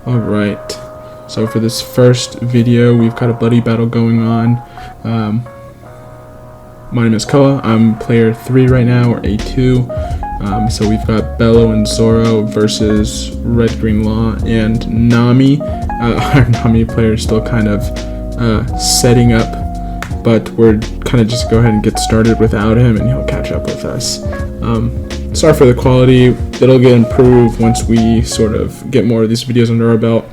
Alright, so for this first video, we've got a buddy battle going on. My name is Koa. I'm player 3 right now, or A2. So we've got Belo and Zoro versus Red Green Law and Nami. Our Nami player is still kind of setting up, but we're kind of just go ahead and get started without him, and he'll catch up with us. Sorry for the quality. It'll get improved once we sort of get more of these videos under our belt.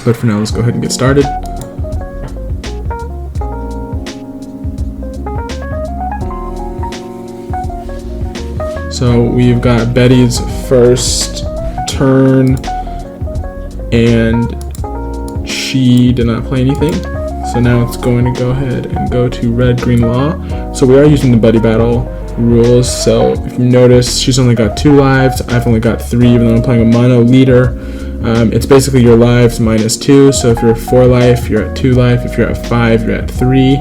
But for now, let's go ahead and get started. So we've got Betty's first turn, and she did not play anything. So now it's going to go ahead and go to Red Green Law. So we are using the buddy battle rules. So if you notice, she's only got 2 lives. I've only got 3, even though I'm playing a mono leader. It's basically your lives minus 2. So if you're at 4 life, you're at 2 life. If you're at 5, you're at 3.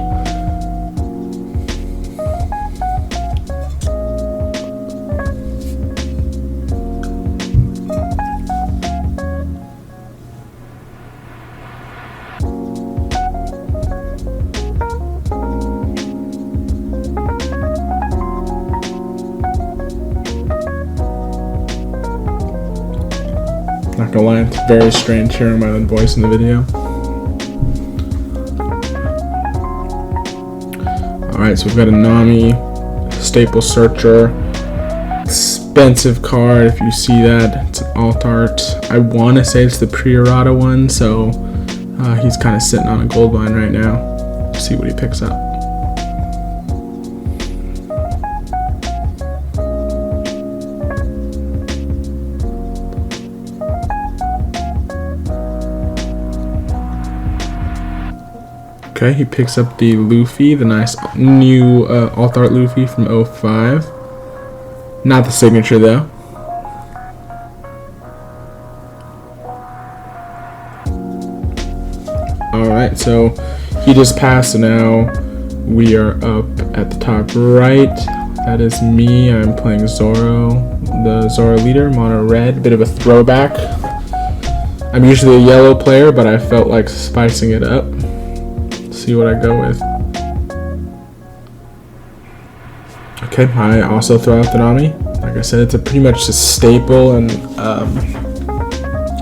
Not gonna lie, it's very strange hearing my own voice in the video. Alright, so we've got a Nami, Staple Searcher, expensive card. If you see that, it's an alt art. I want to say it's the pre-errata one, so he's kind of sitting on a gold mine right now. Let's see what he picks up. Okay, he picks up the Luffy, the nice new alt art Luffy from 05. Not the signature though. Alright, so he just passed, so now we are up at the top right. That is me. I'm playing Zoro, the Zoro leader, mono red. Bit of a throwback. I'm usually a yellow player, but I felt like spicing it up. See what I go with. Okay, I also throw out the Nami. Like I said, it's pretty much a staple in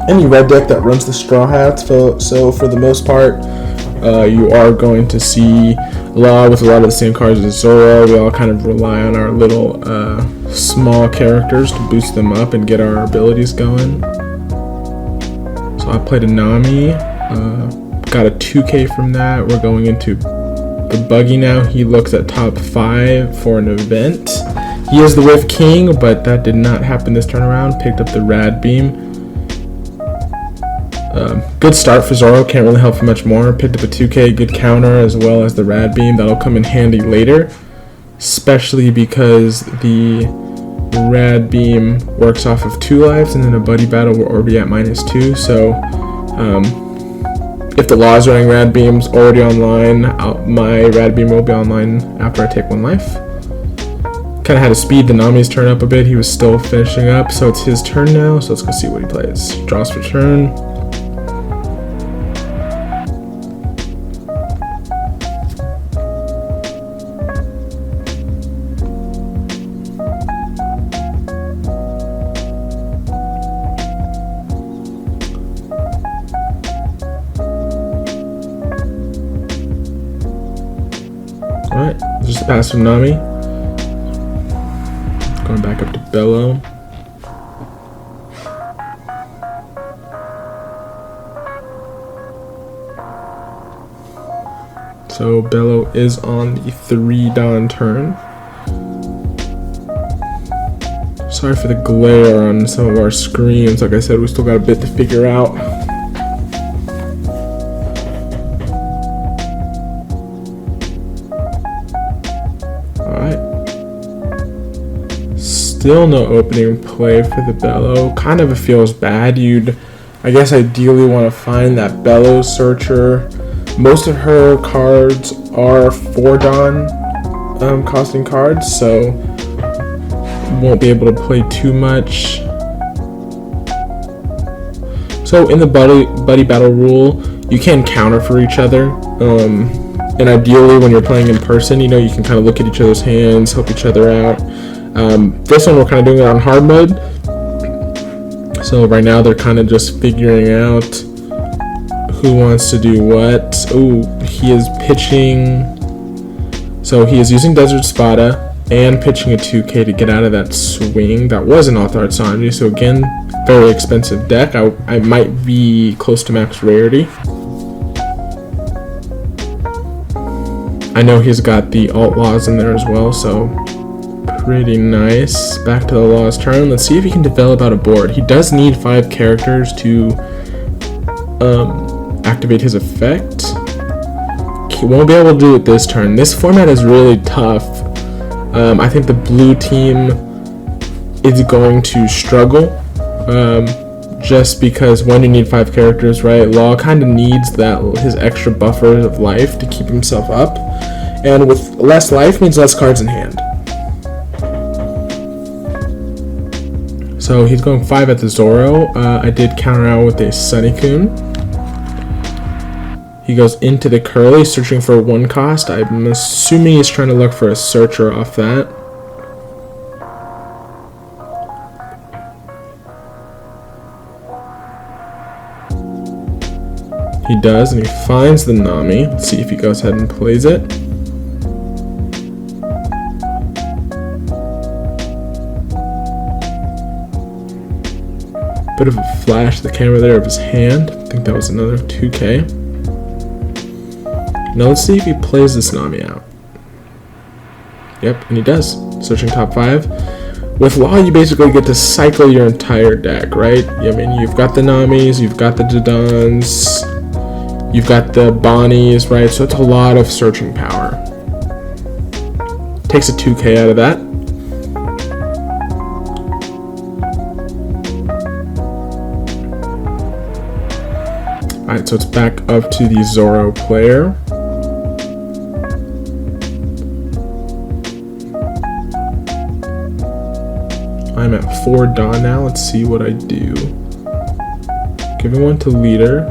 any red deck that runs the Straw Hats. So for the most part, you are going to see Law with a lot of the same cards as Zoro. We all kind of rely on our little small characters to boost them up and get our abilities going. So I played a Nami. Got a 2K from that. We're going into the buggy now. He looks at top 5 for an event. He is the Whiff King, but that did not happen this turn around. Picked up the Rad Beam. Good start for Zoro. Can't really help for much more. Picked up a 2K, good counter, as well as the Rad Beam. That'll come in handy later, especially because the Rad Beam works off of 2 lives, and then a buddy battle will already at -2. So if the Law's running Rad Beams already online, my Rad Beam will be online after I take 1 life. Kind of had to speed the Nami's turn up a bit. He was still finishing up, so it's his turn now. So let's go see what he plays. Draws for turn. Alright, just a pass from Nami. Going back up to Belo. So Belo is on the 3 dawn turn. Sorry for the glare on some of our screens. Like I said, we still got a bit to figure out. Still no opening play for the Belo. Kind of feels bad. I guess ideally want to find that Belo Searcher. Most of her cards are 4 dawn costing cards, so won't be able to play too much. So in the buddy battle rule, you can counter for each other. And ideally, when you're playing in person, you know, you can kind of look at each other's hands, help each other out. This one, we're kind of doing it on hard mode. So right now, they're kind of just figuring out who wants to do what. Oh, he is pitching. So he is using Desert Spada and pitching a 2K to get out of that swing. That was an Author Sanji. So again, very expensive deck. I might be close to max rarity. I know he's got the alt laws in there as well, so pretty nice. Back to the law's turn. Let's see if he can develop out a board. He does need 5 characters to activate his effect. He won't be able to do it this turn. This format is really tough. I think the blue team is going to struggle. Just because when you need 5 characters, right? Law kind of needs that his extra buffer of life to keep himself up. And with less life means less cards in hand. So he's going 5 at the Zoro. I did counter out with a Sunicune. He goes into the Curly, searching for a 1 cost. I'm assuming he's trying to look for a Searcher off that. He does, and he finds the Nami. Let's see if he goes ahead and plays it. Bit of a flash to the camera there of his hand. I think that was another 2K. Now let's see if he plays this Nami out. Yep, and he does. Searching top 5. With Law, you basically get to cycle your entire deck, right? I mean, you've got the Namis, you've got the Jadans, you've got the Bonnies, right? So it's a lot of searching power. Takes a 2K out of that. Alright, so it's back up to the Zoro player. I'm at 4 Dawn now. Let's see what I do. Giving 1 to leader.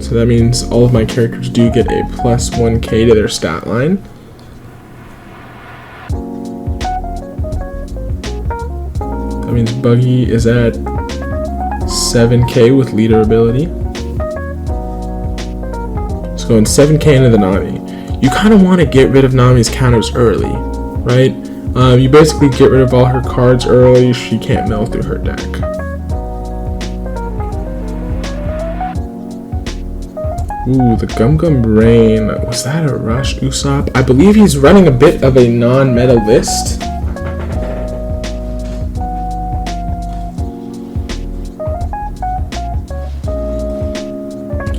So that means all of my characters do get a plus 1K to their stat line. That means Buggy is at 7K with leader ability. Let's go in 7K into the Nami. You kind of want to get rid of Nami's counters early, right? You basically get rid of all her cards early. She can't mill through her deck. Ooh, the Gum Gum Brain. Was that a Rush Usopp? I believe he's running a bit of a non-meta list.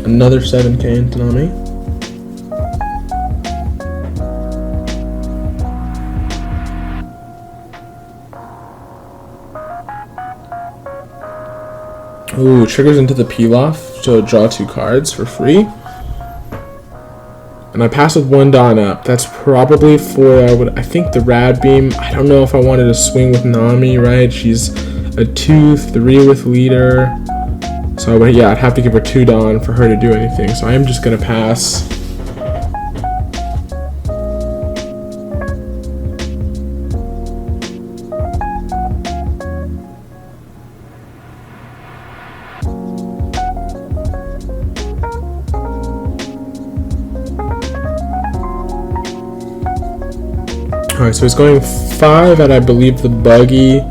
Another 7K into Nami. Ooh, triggers into the peel-off, so draw 2 cards for free. And I pass with 1 Dawn up. That's probably for, I think, the Rad Beam. I don't know if I wanted to swing with Nami, right? She's a 2/3 with leader. So, yeah, I'd have to give her 2 Dawn for her to do anything. So I am just going to pass. Alright, so he's going 5 at, I believe, the Buggy.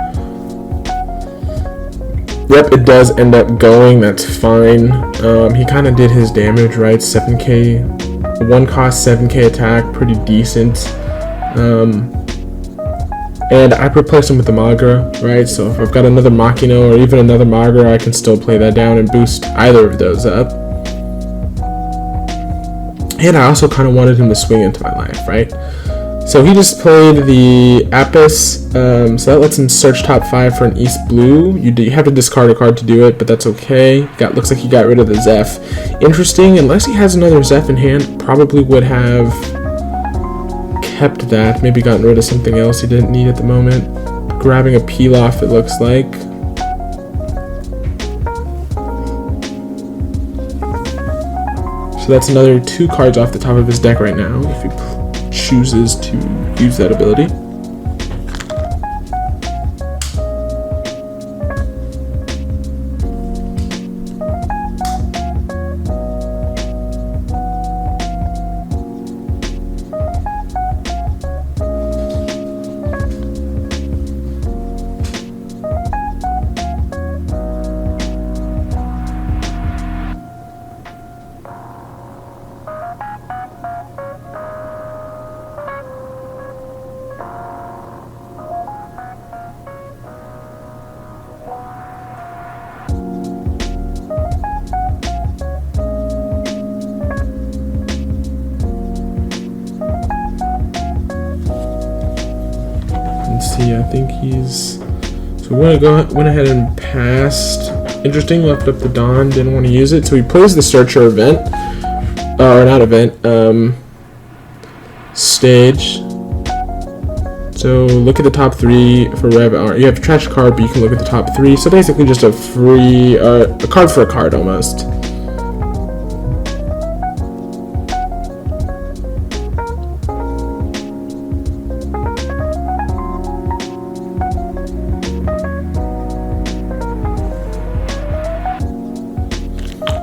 Yep, it does end up going. That's fine. He kind of did his damage, right? 7K, 1 cost, 7K attack, pretty decent. And I replaced him with the Magra, right? So if I've got another Makino or even another Magra, I can still play that down and boost either of those up. And I also kind of wanted him to swing into my life, right? So he just played the Apis, so that lets him search top 5 for an East Blue. You have to discard a card to do it, but that's okay. Looks like he got rid of the Zeph. Interesting, unless he has another Zeph in hand, probably would have kept that. Maybe gotten rid of something else he didn't need at the moment. Grabbing a peel-off, it looks like. So that's another 2 cards off the top of his deck right now if he chooses to use that ability. I think he's... So went ahead and passed. Interesting, left up the Dawn, didn't want to use it. So he plays the Searcher event. Or not event, stage. So look at the top 3 for Rev. You have trash card, but you can look at the top 3. So basically just a free, a card for a card almost.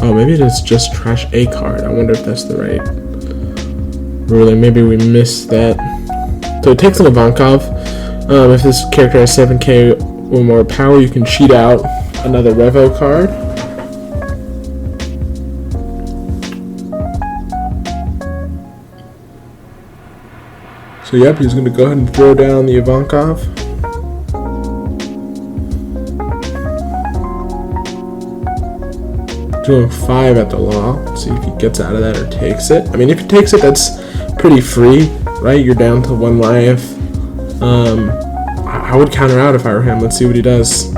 Oh, maybe it's just trash a card. I wonder if that's the right ruling. Maybe we missed that. So it takes an Ivankov. If this character has 7k or more power, you can cheat out another Revo card. So yep, he's going to go ahead and throw down the Ivankov. Doing 5 at the law. Let's see if he gets out of that or takes it. I mean, if he takes it, that's pretty free, right? You're down to 1 life. I would counter out if I were him. Let's see what he does.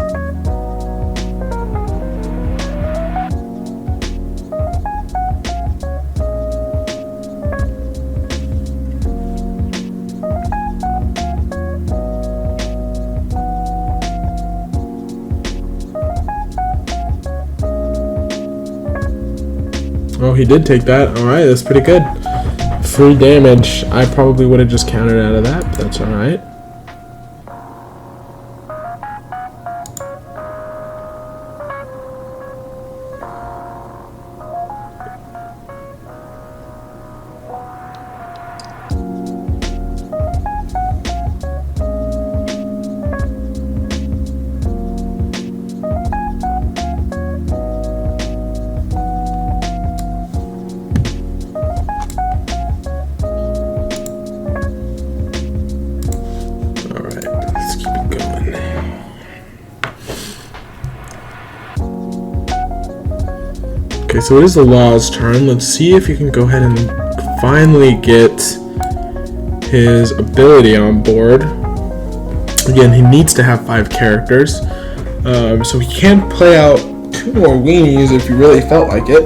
Oh, he did take that. Alright, that's pretty good. Free damage. I probably would have just countered out of that, but that's alright. Okay, so it is the Law's turn. Let's see if he can go ahead and finally get his ability on board. Again, he needs to have 5 characters. So he can play out 2 more weenies if he really felt like it.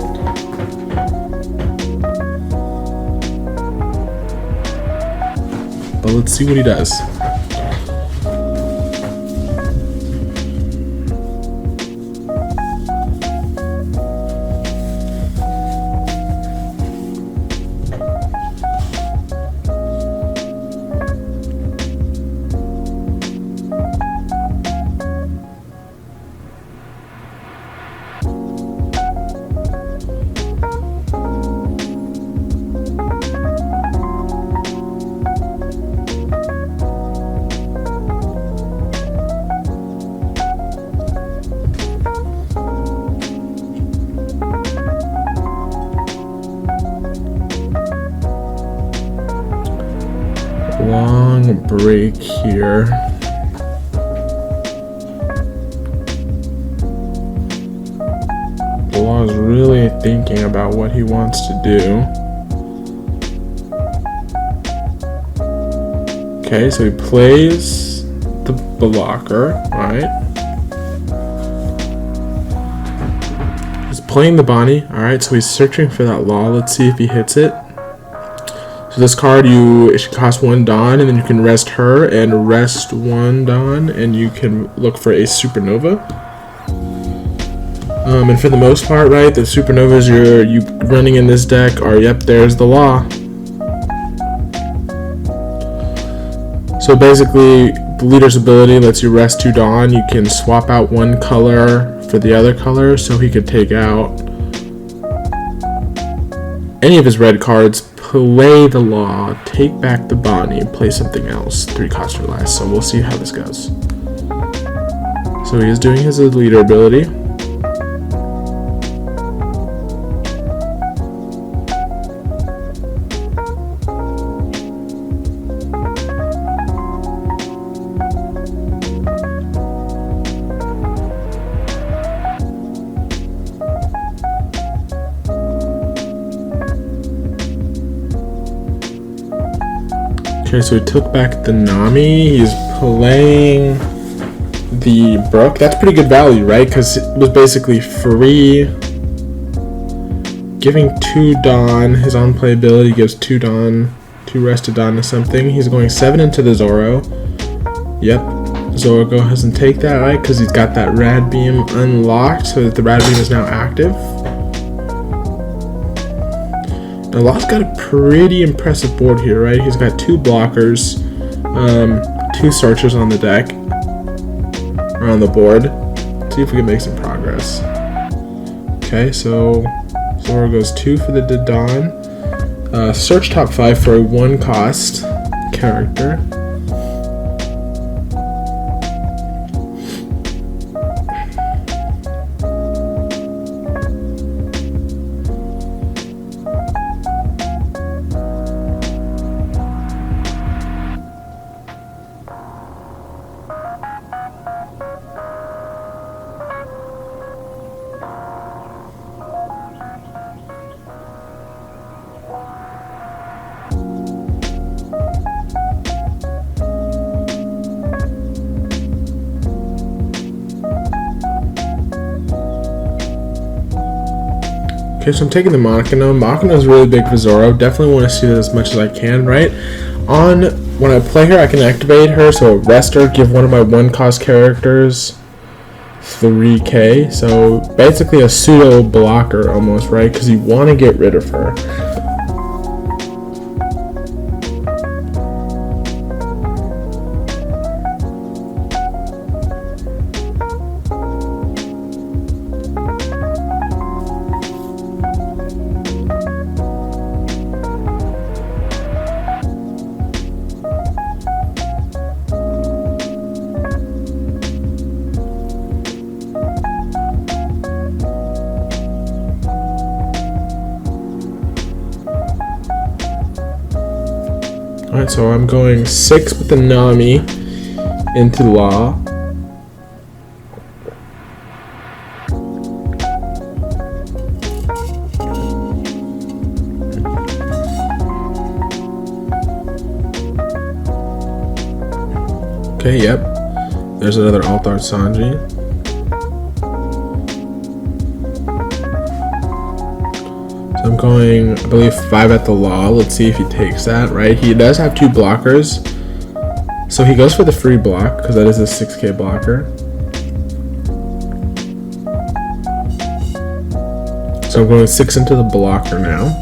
But let's see what he does. Long break here. The Law is really thinking about what he wants to do. Okay, so he plays the blocker, alright. He's playing the Bonnie, alright, so he's searching for that Law. Let's see if he hits it. So this card, it should cost 1 Dawn, and then you can rest her and rest 1 Dawn, and you can look for a Supernova. And for the most part, right, the supernovas you running in this deck are, yep, there's the law. So basically, the leader's ability lets you rest 2 Dawn. You can swap out 1 color for the other color, so he could take out any of his red cards, play the law, take back the Bonnie, play something else, 3 cost or less. So we'll see how this goes. So he is doing his leader ability. Okay, so he took back the Nami. He's playing the Brook. That's pretty good value, right? Because it was basically free. Giving 2 Dawn. His on-play ability gives 2 Dawn, 2 rested Dawn to something. He's going 7 into the Zoro. Yep. Zoro go ahead and take that, right? Because he's got that Rad Beam unlocked, so that the Rad Beam is now active. Now, Law's got a pretty impressive board here, right? He's got 2 blockers, 2 searchers on the deck, or on the board. Let's see if we can make some progress. Okay, so Zoro goes 2 for the Dawn. Search top 5 for a 1 cost character. Okay, so I'm taking the Makino. Makino is really big for Zoro. Definitely want to see that as much as I can, right? When I play her, I can activate her, so rest her, give one of my 1 cost characters 3k. So basically a pseudo blocker almost, right? Because you want to get rid of her. Alright, so I'm going 6 with the Nami into Law. Okay, yep. There's another Altar Sanji. I'm going, I believe, 5 at the Law. Let's see if he takes that, right? He does have 2 blockers. So he goes for the free block, because that is a 6k blocker. So I'm going 6 into the blocker now.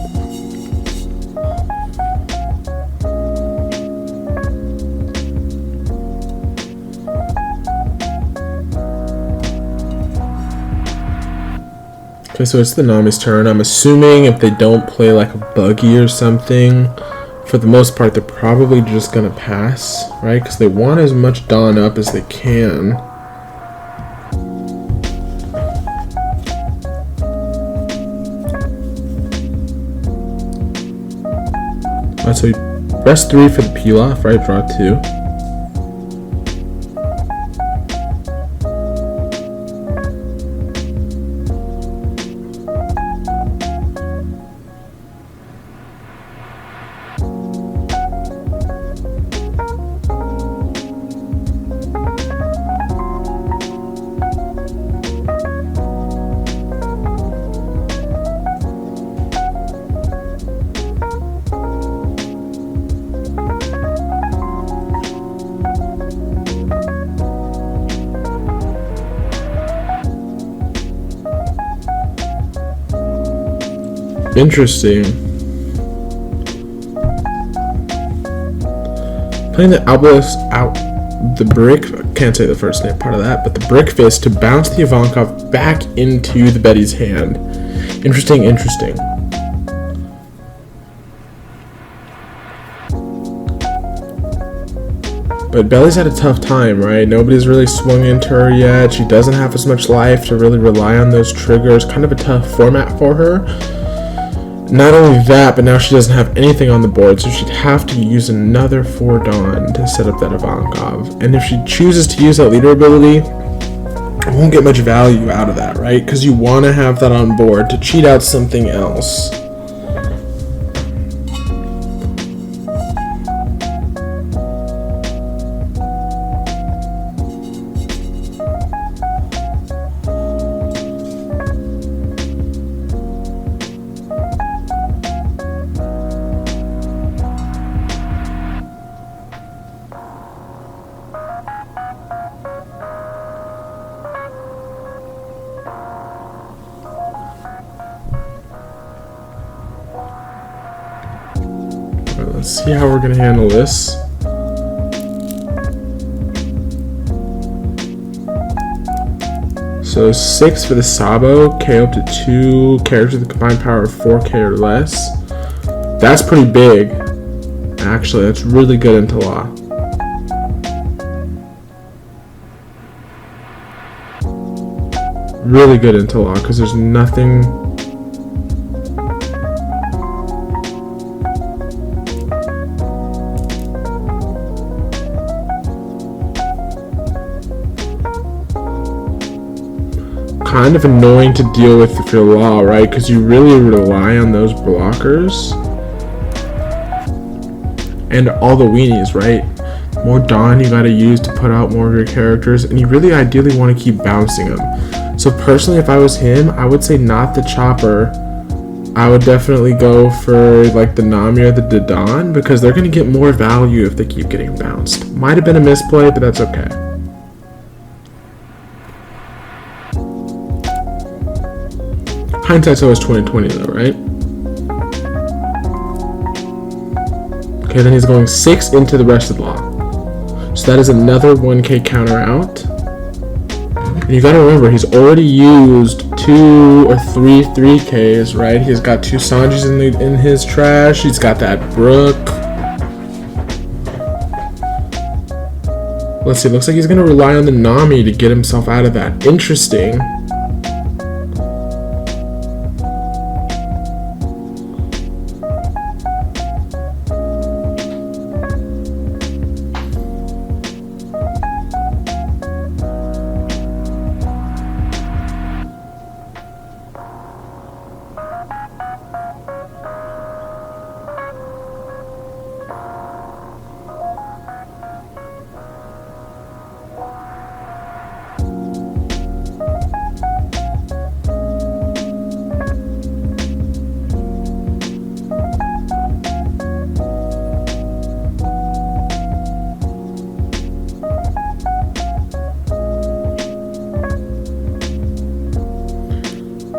Okay, so it's the Nami's turn. I'm assuming if they don't play like a buggy or something, for the most part, they're probably just gonna pass, right? Because they want as much Dawn up as they can. Alright, so you rest 3 for the peel-off, right? Draw 2. Interesting. Playing the can't say the first name part of that, but the brick fist to bounce the Ivankov back into the Betty's hand. Interesting. But Belly's had a tough time, right? Nobody's really swung into her yet. She doesn't have as much life to really rely on those triggers. Kind of a tough format for her. Not only that, but now she doesn't have anything on the board, so she'd have to use another 4 Dawn to set up that Ivankov. And if she chooses to use that leader ability, won't get much value out of that, right? Because you want to have that on board to cheat out something else. Let's see how we're going to handle this. So 6 for the Sabo, KO up to 2 characters with a combined power of 4k or less. That's pretty big. Actually, that's really good into law. Really good into law, because there's nothing... kind of annoying to deal with if you're law, right? Because you really rely on those blockers and all the weenies, right? More Dawn you gotta use to put out more of your characters, and you really ideally want to keep bouncing them. So personally, if I was him, I would say not the Chopper. I would definitely go for like the Nami or the Dawn, because they're gonna get more value if they keep getting bounced. Might have been a misplay, but that's okay. Hindsight's always 20/20 though, right? Okay, then he's going 6 into the rest of the law. So that is another 1k counter out. And you gotta remember, he's already used 2 or 3 3ks, right? He's got 2 Sanjis in his trash. He's got that Brook. Let's see, looks like he's gonna rely on the Nami to get himself out of that. Interesting.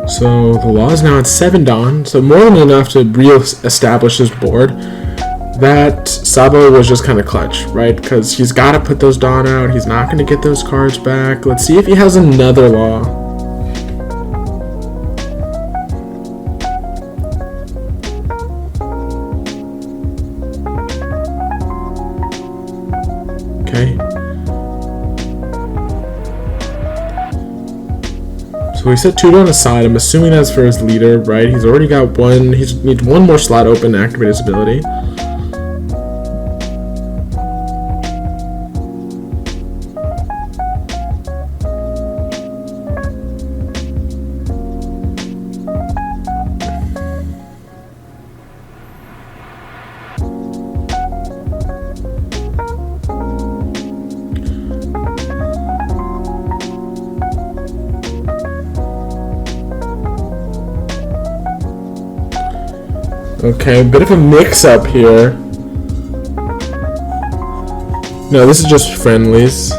So the law is now at 7 Dawn, so more than enough to re-establish his board. That Sabo was just kind of clutch, right? Because he's got to put those Dawn out. He's not going to get those cards back. Let's see if he has another law. Okay. So he set 2 Dawn aside. I'm assuming that's for his leader, right? He's already got 1. He needs 1 more slot open to activate his ability. Okay, a bit of a mix-up here. No, this is just friendlies.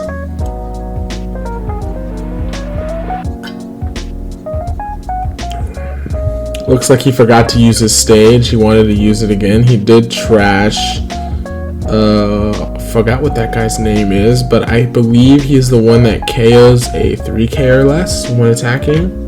Looks like he forgot to use his stage. He wanted to use it again. He did trash. Forgot what that guy's name is, but I believe he's the one that KOs a 3K or less when attacking.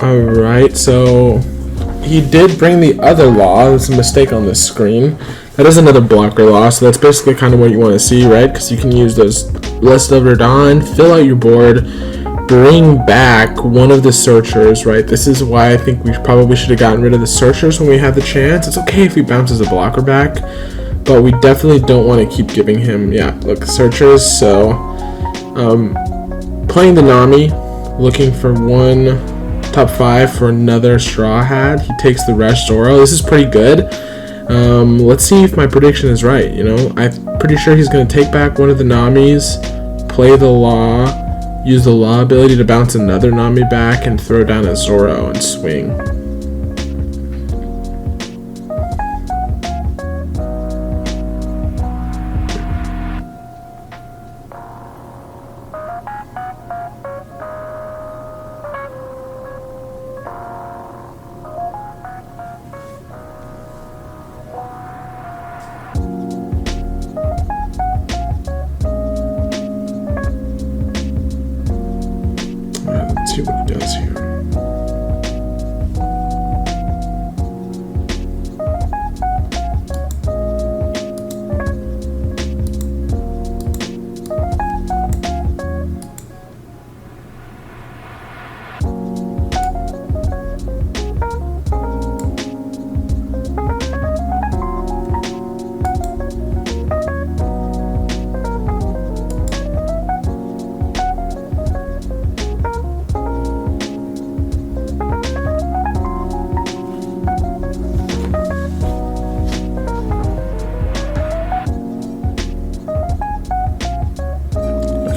Alright, so he did bring the other law. There's a mistake on the screen. That is another blocker law, so that's basically kind of what you want to see, right? Because you can use those list of Verdun, fill out your board, bring back one of the searchers, right? This is why I think we probably should have gotten rid of the searchers when we had the chance. It's okay if he bounces a blocker back, but we definitely don't want to keep giving him, searchers. So playing the Nami, looking for one top 5 for another Straw Hat. He takes the rest Zoro. This is pretty good. Let's see if my prediction is right. I'm pretty sure he's going to take back one of the Namis, play the Law, use the Law ability to bounce another Nami back, and throw down a Zoro and swing. Let's see what he does here.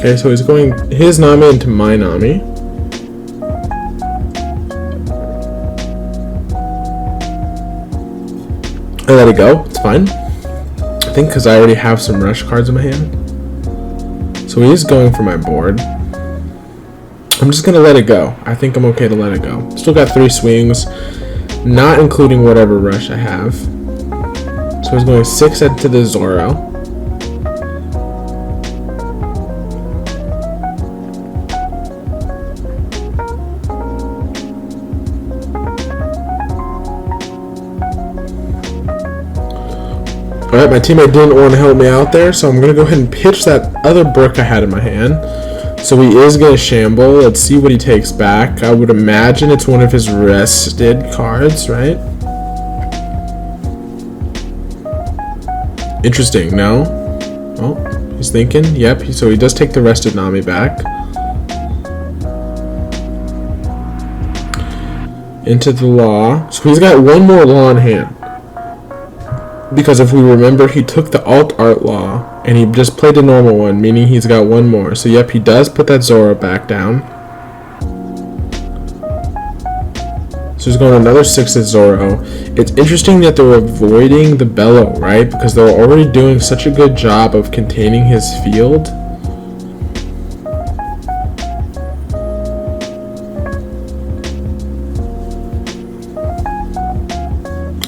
Okay, so he's going his Nami into my Nami. I let it go. It's fine. I think because I already have some rush cards in my hand. So he is going for my board. I'm just going to let it go. I think I'm okay to let it go. Still got 3 swings, not including whatever rush I have. So he's going 6 into the Zoro. Alright, my teammate didn't want to help me out there, so I'm going to go ahead and pitch that other brick I had in my hand. So he is going to shamble. Let's see what he takes back. I would imagine it's one of his rested cards, right? Interesting, no? Oh, he's thinking. Yep, so he does take the rested Nami back. Into the Law. So he's got one more Law in hand. Because if we remember, he took the alt art Law and he just played the normal one, meaning he's got one more. So yep, he does put that Zoro back down. So he's going another 6 at Zoro. It's interesting that they're avoiding the Belo, right? Because they're already doing such a good job of containing his field.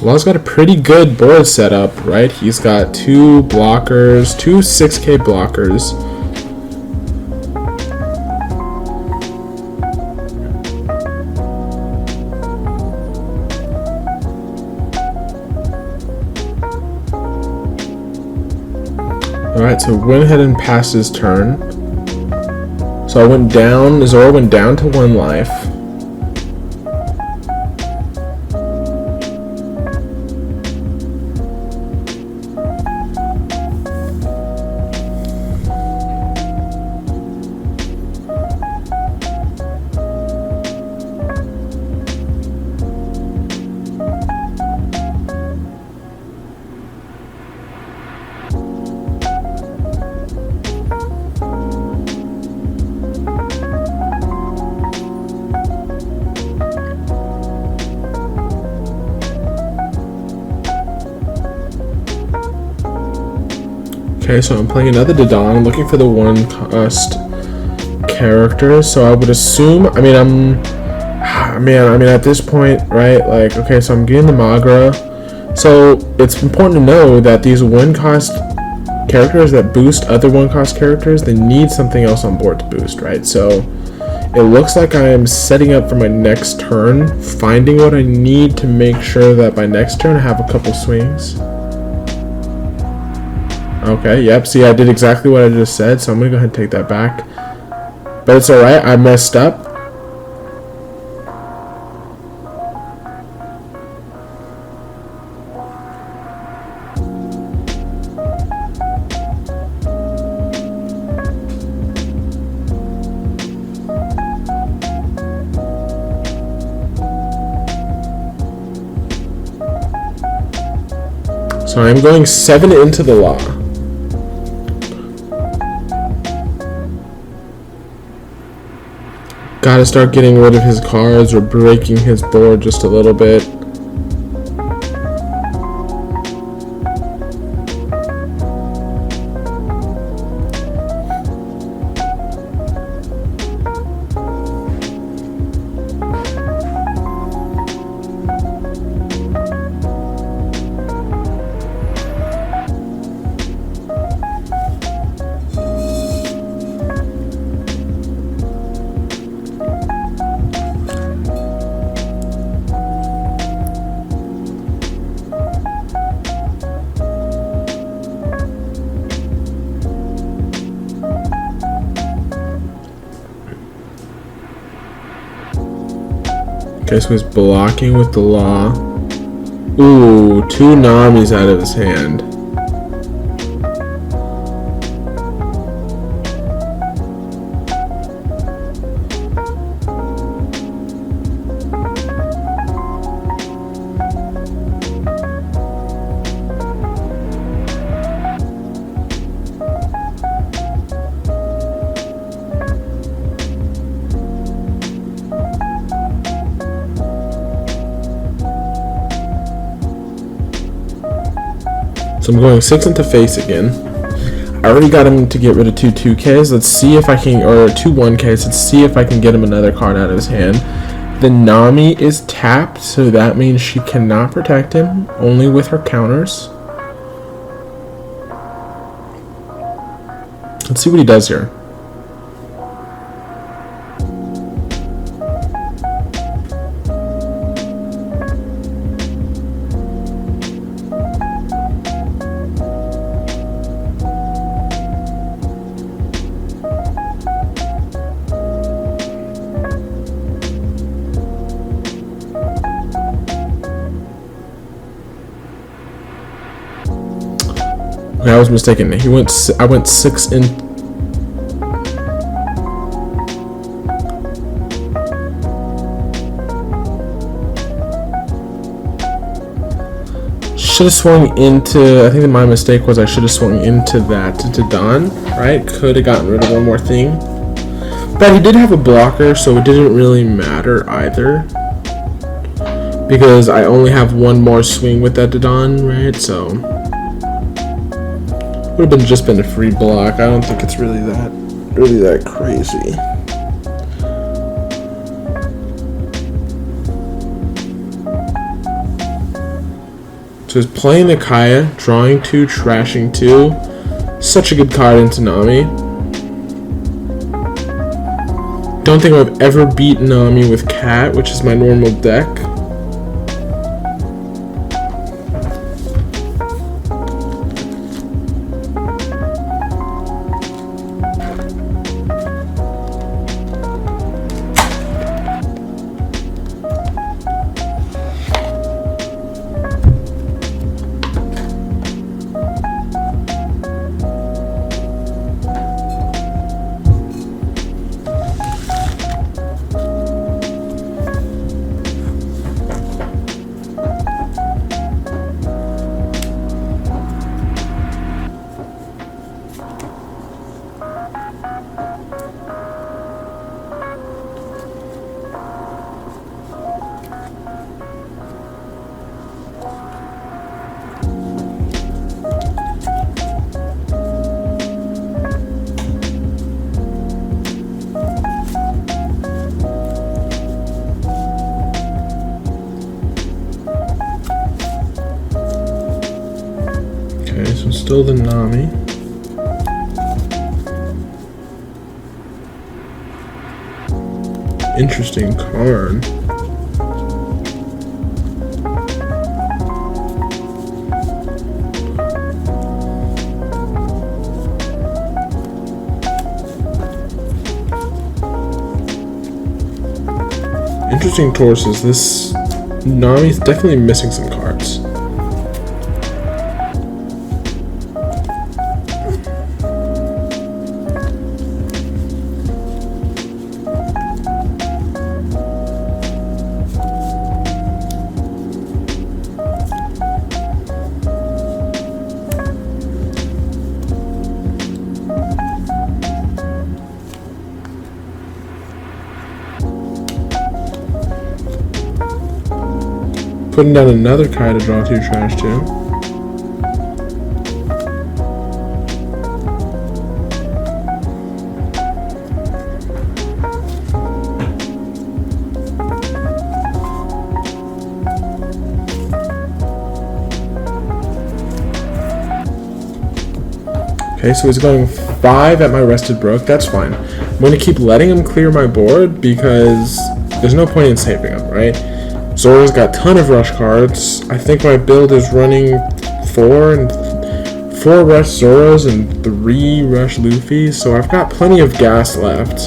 Law's got a pretty good board setup, right? He's got 2 blockers, 2 6K blockers. Alright, so went ahead and passed his turn. So I went down, Zoro went down to 1 life. Okay, so I'm playing another Dodon. I'm looking for the 1 cost character. So I would assume. I mean, at this point, right? Like, okay, so I'm getting the Magra. So it's important to know that these 1 cost characters that boost other 1 cost characters, they need something else on board to boost, right? So it looks like I am setting up for my next turn, finding what I need to make sure that by next turn I have a couple swings. Okay, yep, see, I did exactly what I just said, so I'm gonna go ahead and take that back. But it's alright, I messed up. So I'm going 7 into the Law. Gotta start getting rid of his cards or breaking his board just a little bit. Okay, so he's blocking with the Law. Ooh, 2 Namis out of his hand. So I'm going 6 into face again. I already got him to get rid of 2 2Ks. Let's see if I can, or 2 1Ks. Let's see if I can get him another card out of his hand. The Nami is tapped, so that means she cannot protect him, only with her counters. Let's see what he does here. I was mistaken. I went 6 in. Should have swung into. I think that my mistake was I should have swung into that to Don. Right? Could have gotten rid of 1 more thing. But he did have a blocker, so it didn't really matter either. Because I only have 1 more swing with that Don, right? So would have just been a free block. I don't think it's really that crazy. So he's playing the Kaya, drawing 2, trashing 2. Such a good card into Nami. Don't think I've ever beaten Nami with Cat, which is my normal deck. Okay, so still the Nami. Interesting card. Interesting torsos. This Nami's definitely missing some cards. Putting down another Kai to draw 2, trash 2. Okay, so he's going 5 at my Rested Brook. That's fine. I'm going to keep letting him clear my board because there's no point in saving him, right? Zoro's got a ton of rush cards. I think my build is running 4 rush Zoros and 3 rush Luffys, so I've got plenty of gas left.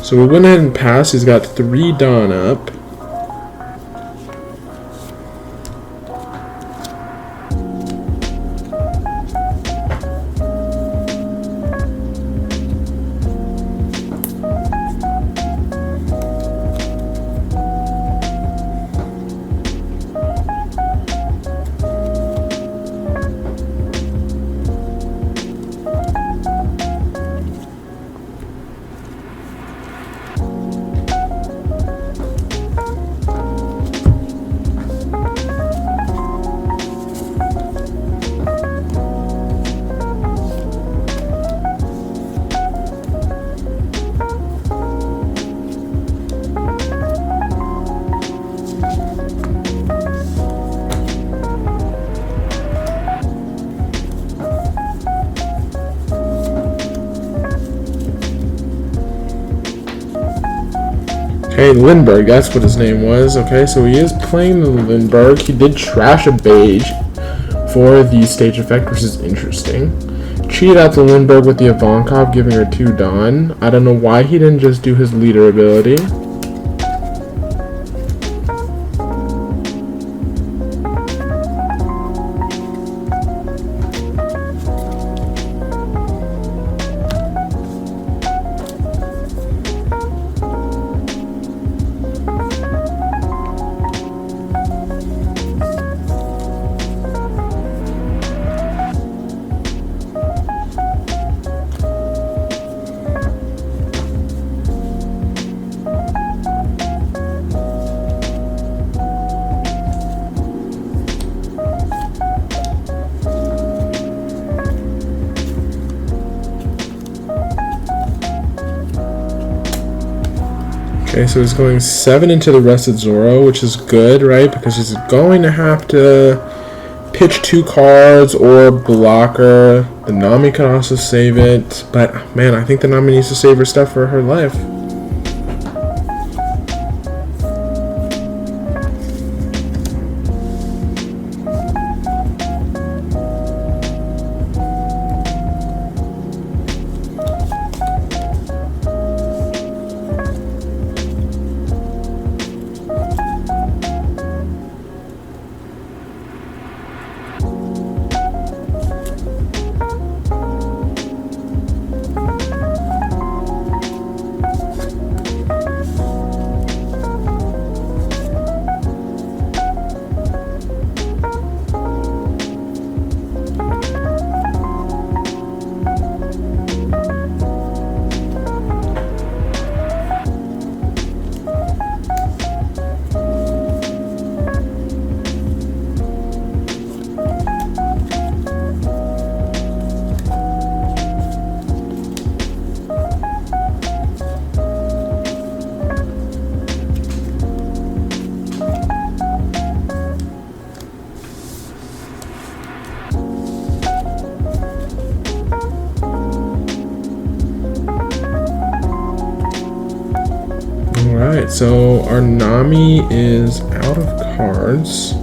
So we went ahead and passed. He's got 3 Dawn up. Okay, Lindbergh, that's what his name was. Okay, so he is playing the Lindbergh. He did trash a beige for the stage effect, which is interesting. Cheated out the Lindbergh with the Ivankov, giving her 2 Dawn. I don't know why he didn't just do his leader ability. Okay, so he's going 7 into the Rested Zoro, which is good, right? Because he's going to have to pitch 2 cards or blocker. The Nami can also save it. But, man, I think the Nami needs to save her stuff for her life. Alright, so our Nami is out of cards.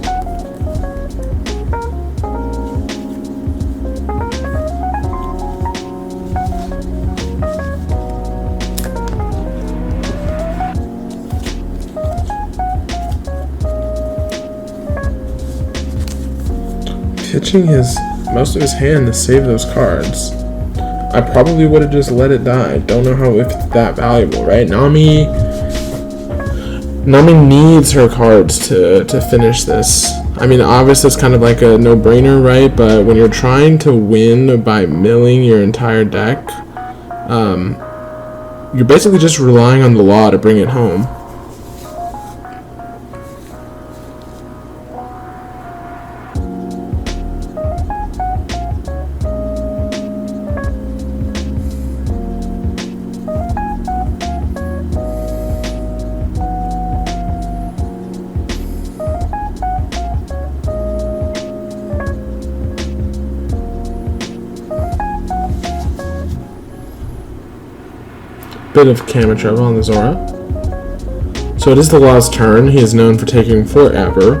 Pitching most of his hand to save those cards. I probably would have just let it die. Don't know if it's that valuable, right? Nami needs her cards to finish this. I mean, obviously it's kind of like a no-brainer, right? But when you're trying to win by milling your entire deck, you're basically just relying on the law to bring it home. Bit of camera trouble on the Zoro. So it is the law's turn. He is known for taking forever.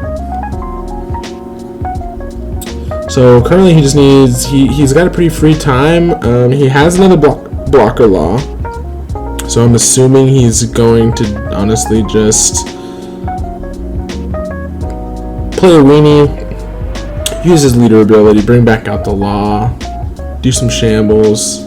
So currently he just needs, he's got a pretty free time. He has another blocker law. So I'm assuming he's going to honestly just play a weenie, use his leader ability, bring back out the law, do some shambles.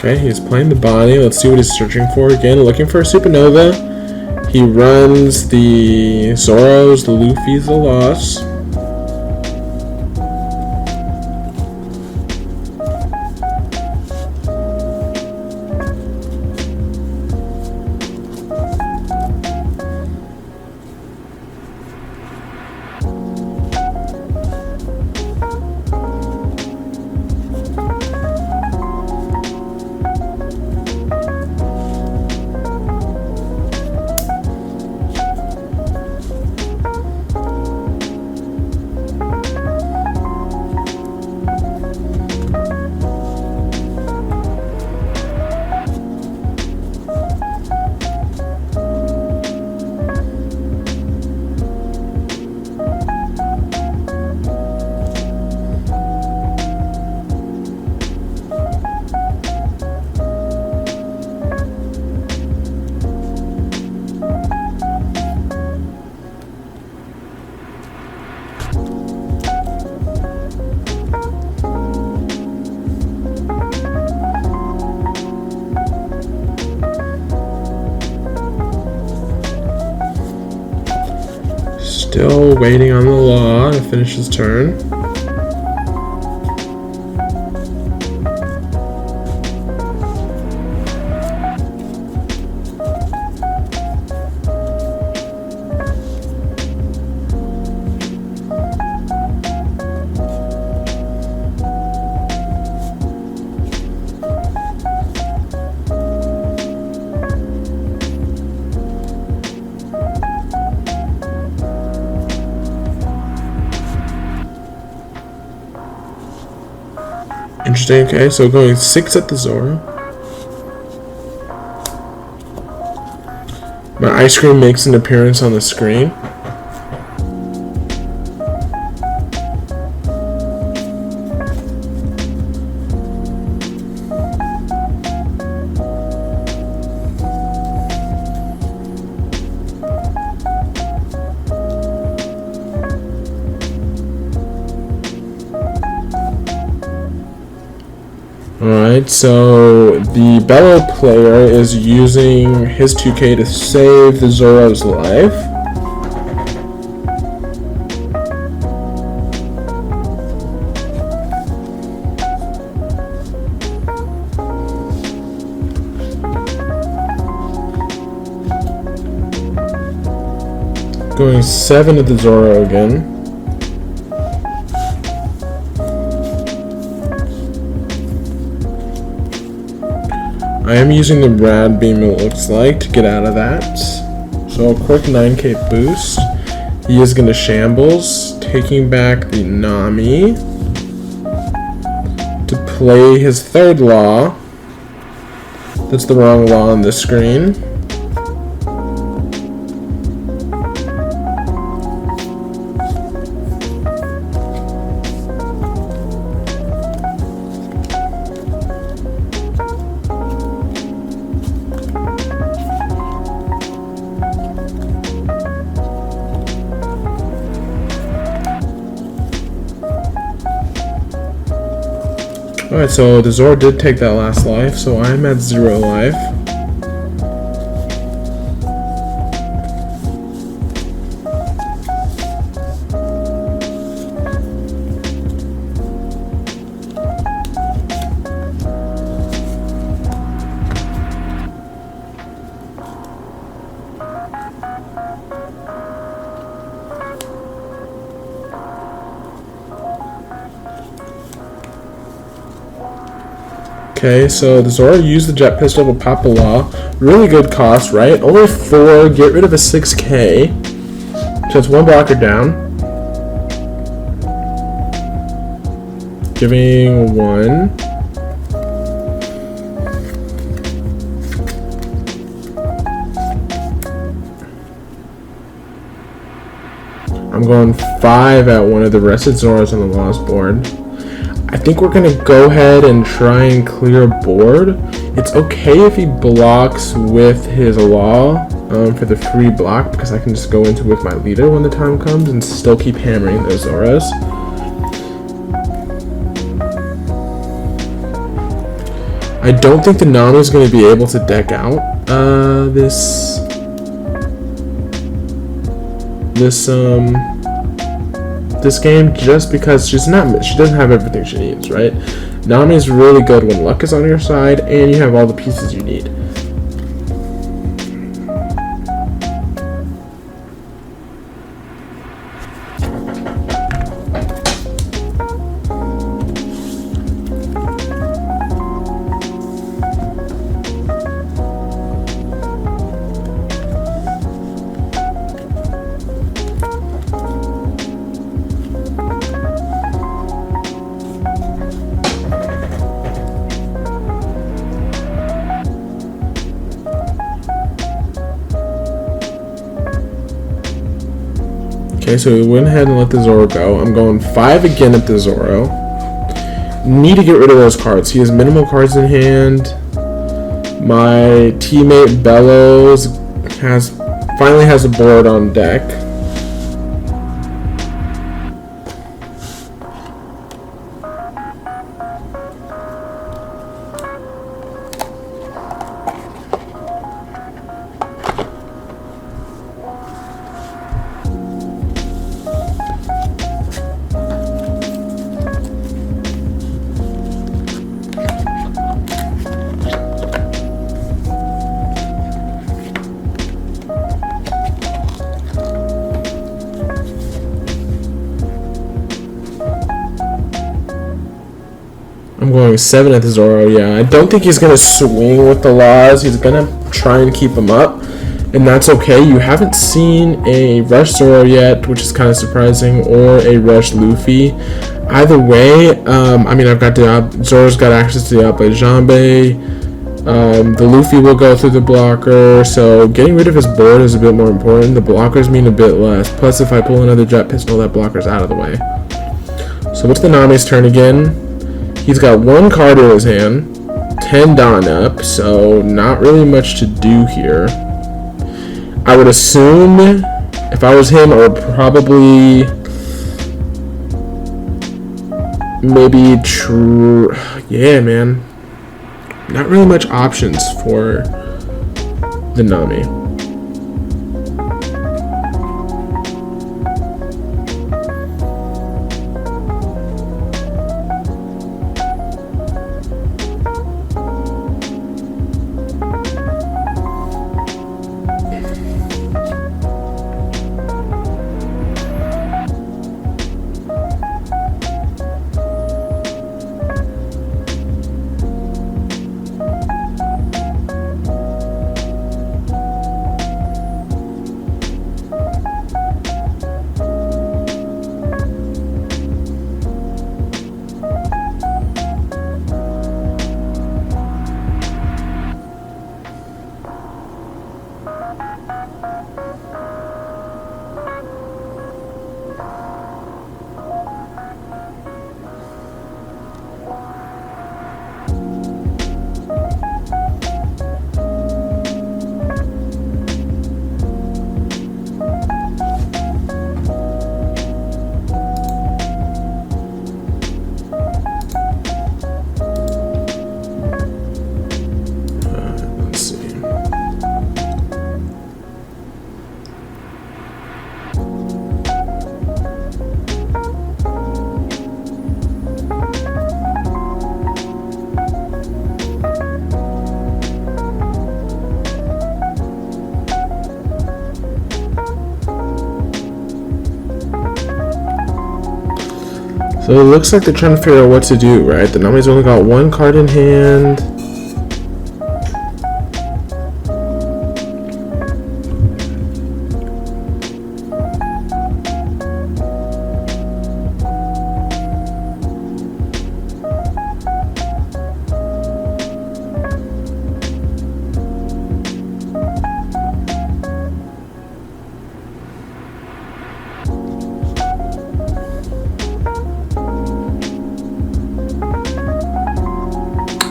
Okay, he's playing the body. Let's see what he's searching for. Again, looking for a supernova. He runs the Zoros, the Luffy's, the Lost. Still waiting on the law to finish his turn. Interesting, okay, so going 6 at the Zoro. My ice cream makes an appearance on the screen. Alright, so the Belo player is using his 2K to save the Zoro's life. Going 7 at the Zoro again. I am using the rad beam, it looks like, to get out of that. So a quick 9k boost. He is going to shambles, taking back the Nami to play his third law. That's the wrong law on the screen. Alright, so the Zoro did take that last life, so I'm at 0 life. Okay, so the Zoro used the jet pistol to pop a law. Really good cost, right? Only 4, get rid of a 6k. So it's 1 blocker down. Giving 1. I'm going 5 at one of the rested Zoros on the lost board. I think we're going to go ahead and try and clear a board. It's okay if he blocks with his law for the free block, because I can just go into with my leader when the time comes and still keep hammering those Zoros. I don't think the Nami is going to be able to deck out this game, just because she doesn't have everything she needs, right? Nami is really good when luck is on your side and you have all the pieces you need. Okay, so we went ahead and let the Zoro go. I'm going 5 again at the Zoro. Need to get rid of those cards. He has minimal cards in hand. My teammate Belo finally has a board on deck. going 7th Zoro. Yeah, I don't think he's gonna swing with the laws. He's gonna try and keep them up, and that's okay. You haven't seen a Rush Zoro yet, which is kind of surprising, or a Rush Luffy. Either way, I mean, Zoro's got access to the outplay Jambe. The Luffy will go through the blocker, so getting rid of his board is a bit more important. The blockers mean a bit less. Plus, if I pull another Jet Pistol, that blocker's out of the way. So it's the Nami's turn again. He's got 1 card in his hand, 10 Dawn up, so not really much to do here. I would assume, if I was him, I would probably maybe yeah, man. Not really much options for the Nami. So it looks like they're trying to figure out what to do, right? The Nami's only got 1 card in hand.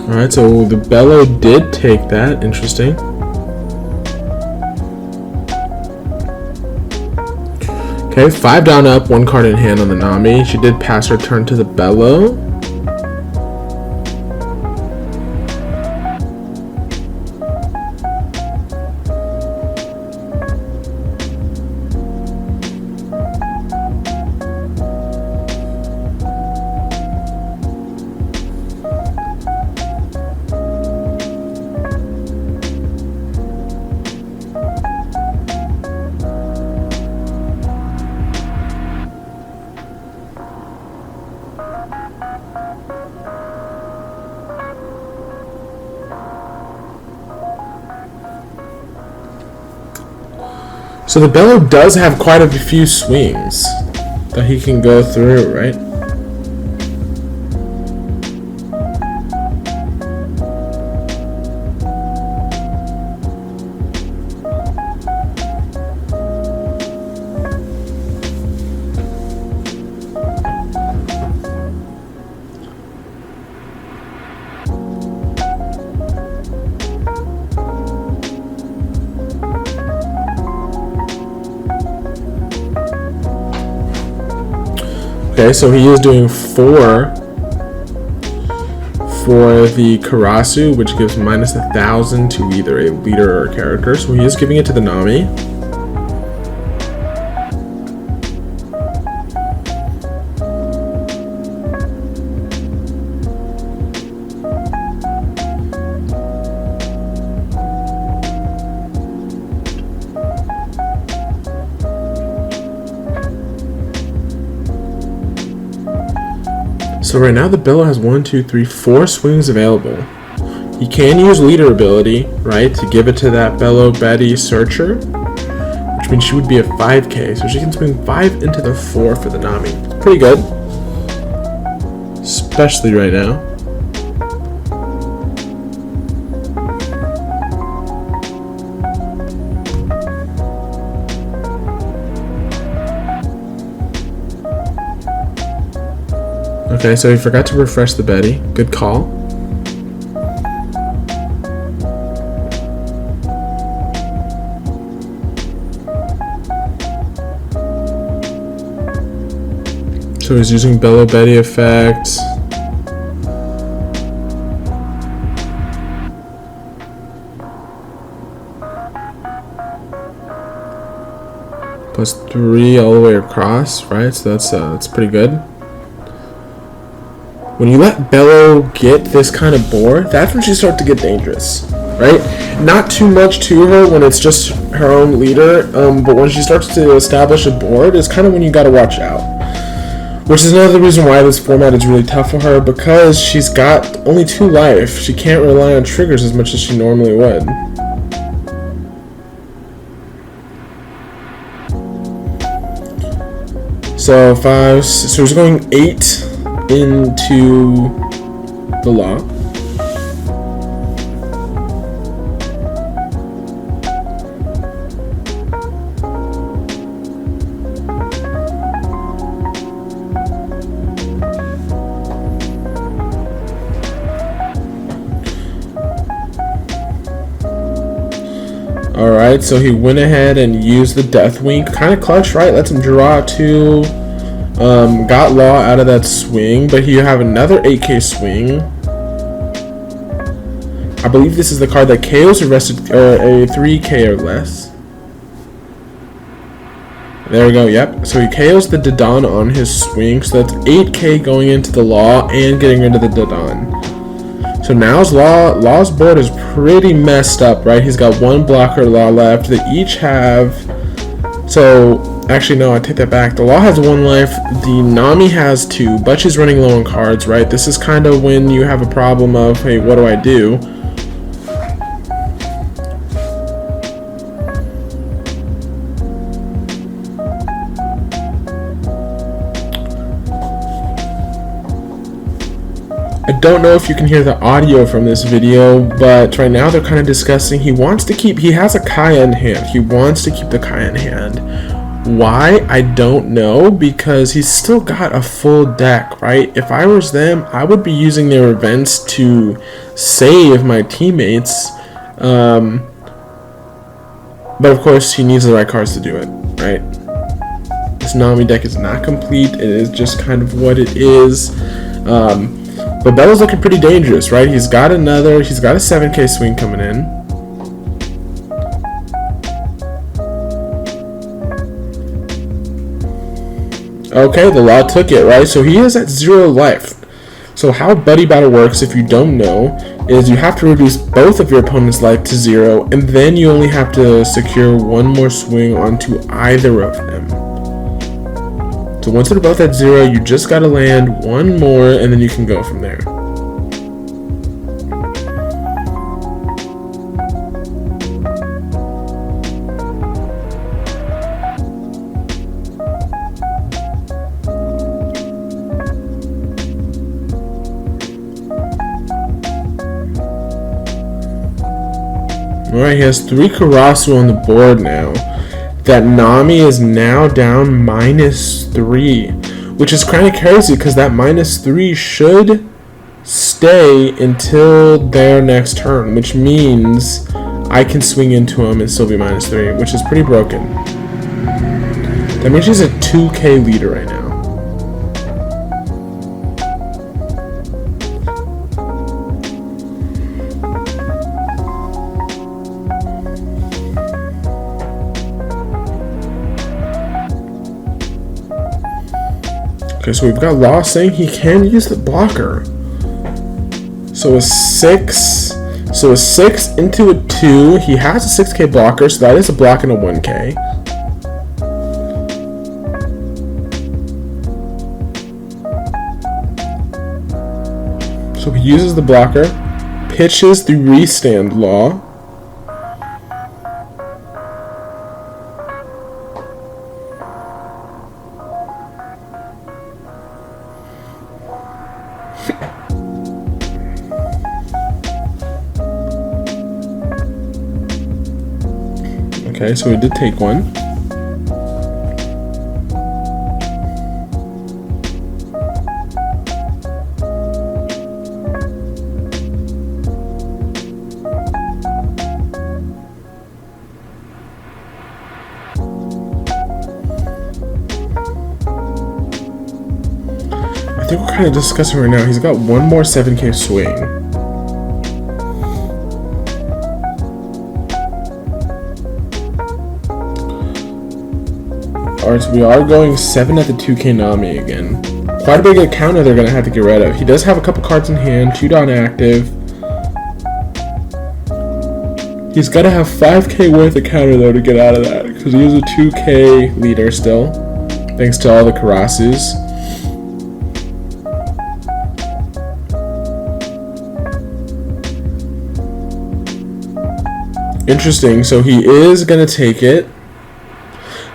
Alright, so the Belo did take that. Interesting. Okay, 5 down up, 1 card in hand on the Nami. She did pass her turn to the Belo. So the Belo does have quite a few swings that he can go through, right? Okay, so he is doing 4 for the Karasu, which gives minus 1,000 to either a leader or a character. So he is giving it to the Nami. So right now the Belo has 1, 2, 3, 4 swings available. He can use leader ability, right, to give it to that Belo Betty searcher, which means she would be a 5k, so she can swing 5 into the 4 for the Nami. Pretty good, especially right now. Okay, so he forgot to refresh the Betty. Good call. So he's using Belo Betty effect. +3 all the way across, right? So that's pretty good. When you let Belo get this kind of board, that's when she starts to get dangerous, right? Not too much to her when it's just her own leader, but when she starts to establish a board is kind of when you gotta watch out. Which is another reason why this format is really tough for her, because she's got only 2 life. She can't rely on triggers as much as she normally would. So he's going 8 into the law. Alright, so he went ahead and used the Death Wink. Kind of clutch, right? Lets him draw 2. Got Law out of that swing, but you have another 8k swing. I believe this is the card that KOs a 3k or less. There we go, yep. So he KOs the Dodon on his swing, so that's 8k going into the Law and getting rid of the Dodon. So now Law's board is pretty messed up, right? He's got 1 blocker Law left. They each have... So, actually, no, I take that back. The Law has 1 life. The Nami has 2, but she's running low on cards, right? This is kind of when you have a problem of, hey, what do I do? I don't know if you can hear the audio from this video, but right now they're kind of discussing he has a Kaya in hand. He wants to keep the Kaya in hand. Why? I don't know, because he's still got a full deck, right? If I was them, I would be using their events to save my teammates. But of course, he needs the right cards to do it, right? This Nami deck is not complete. It is just kind of what it is. But Belo's looking pretty dangerous, right? He's got a 7k swing coming in. Okay, the Law took it, right? So he is at 0 life. So how Buddy Battle works, if you don't know, is you have to reduce both of your opponent's life to 0, and then you only have to secure 1 more swing onto either of them. So once they're both at 0, you just gotta land 1 more, and then you can go from there. Alright, he has 3 Karasu on the board now. That Nami is now down -3, which is kind of crazy because that -3 should stay until their next turn, which means I can swing into him and still be -3, which is pretty broken. That means she's a 2k leader right now. Okay, so we've got Law saying he can use the blocker. So a 6 into a 2. He has a 6k blocker, so that is a block and a 1k. So he uses the blocker, pitches the restand law. Okay, so we did take one. I think we're kind of discussing right now. He's got one more 7K swing. Alright, so we are going 7 at the 2K Nami again. Quite a big counter they're going to have to get rid of. He does have a couple cards in hand, 2 on active. He's got to have 5K worth of counter though to get out of that, because he is a 2K leader still, thanks to all the Karasus. Interesting, so he is going to take it.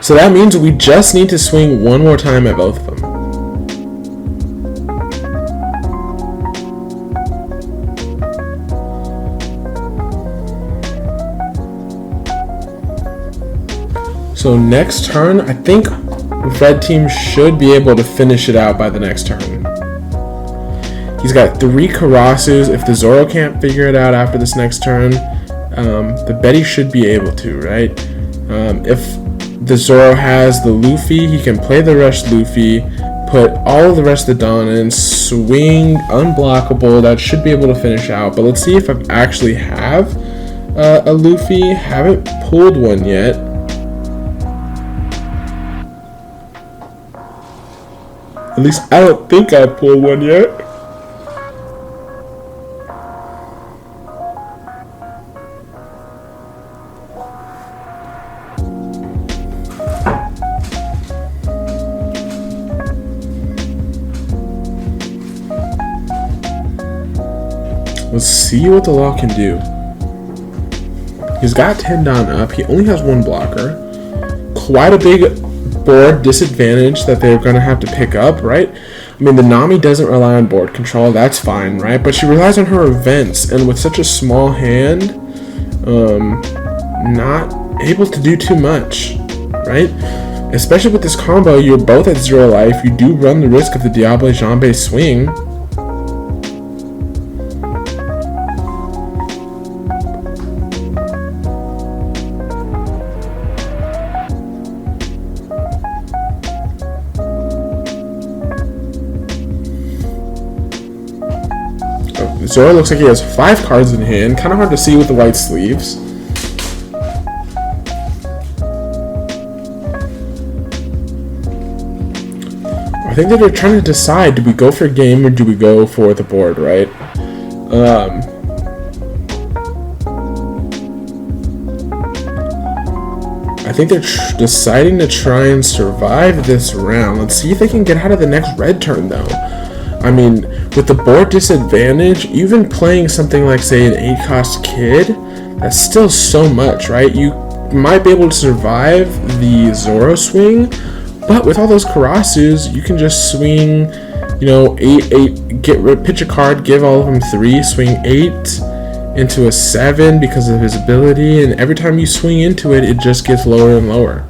So that means we just need to swing one more time at both of them. So next turn, I think red team should be able to finish it out by the next turn. He's got 3 Karasus. If the Zoro can't figure it out after this next turn, the Betty should be able to, right? If the Zoro has the Luffy, he can play the rush Luffy, put all of the rest of the Don in, swing unblockable. That should be able to finish out. But let's see if I actually have a Luffy. Haven't pulled one yet. At least I don't think I pulled one yet. Let's see what the law can do. He's got 10 down up. He only has 1 blocker. Quite a big board disadvantage that they're going to have to pick up, right? I mean, the Nami doesn't rely on board control. That's fine, right? But she relies on her events. And with such a small hand, not able to do too much, right? Especially with this combo, you're both at 0 life. You do run the risk of the Diable Jambe swing. Zoro looks like he has 5 cards in hand. Kind of hard to see with the white sleeves. I think that they're trying to decide, do we go for a game or do we go for the board, right? I think they're deciding to try and survive this round. Let's see if they can get out of the next red turn, though. I mean, with the board disadvantage, even playing something like, say, an 8-cost kid, that's still so much, right? You might be able to survive the Zoro swing, but with all those Karasus, you can just swing, you know, 8, pitch a card, give all of them 3, swing 8 into a 7 because of his ability, and every time you swing into it, it just gets lower and lower.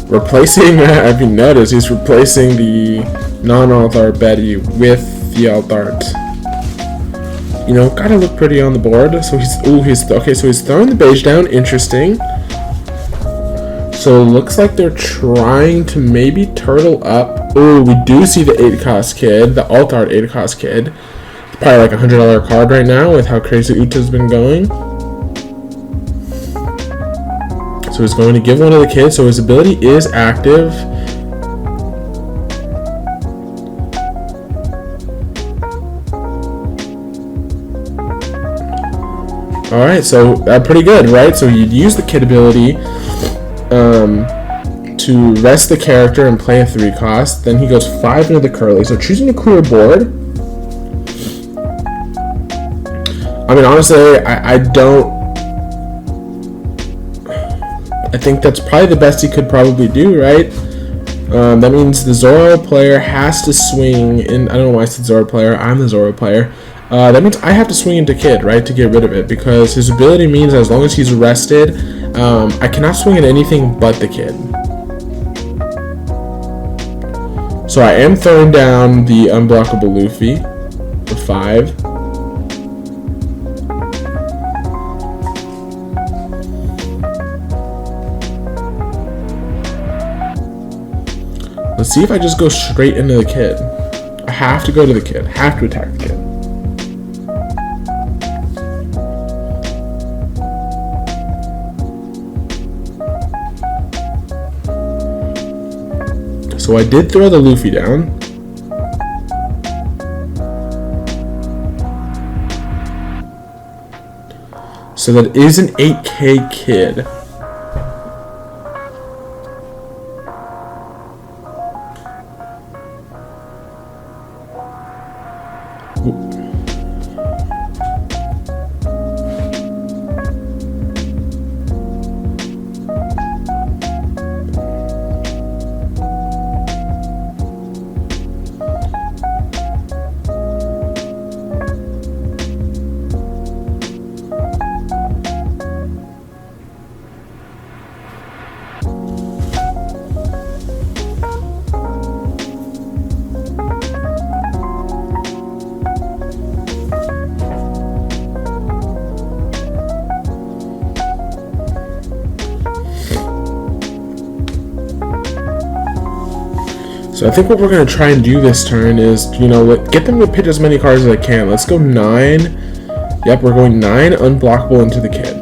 Replacing, if you notice, he's replacing the non-alt art Betty with the alt art. You know, gotta look pretty on the board. So he's throwing the beige down. Interesting. So it looks like they're trying to maybe turtle up. Oh, we do see the 8-cost kid, the alt art 8-cost kid. It's probably like a $100 card right now with how crazy Uta's been going. So So he's going to give one to the kid. So his ability is active. Alright, so pretty good, right? So you'd use the kid ability to rest the character and play a 3 cost. Then he goes 5 into the curly. So choosing to clear board. I mean, honestly, I think that's probably the best he could probably do, right? That means the Zoro player has to swing in. I don't know why I said Zoro player. I'm the Zoro player. That means I have to swing into kid, right, to get rid of it, because his ability means as long as he's rested, I cannot swing at anything but the kid. So I am throwing down the unblockable Luffy for 5. Let's see if I just go straight into the kid. I have to go to the kid. Have to attack the kid. So I did throw the Luffy down. So that is an 8K kid. So I think what we're going to try and do this turn is, get them to pitch as many cards as I can. Let's go 9. Yep, we're going 9 unblockable into the kid.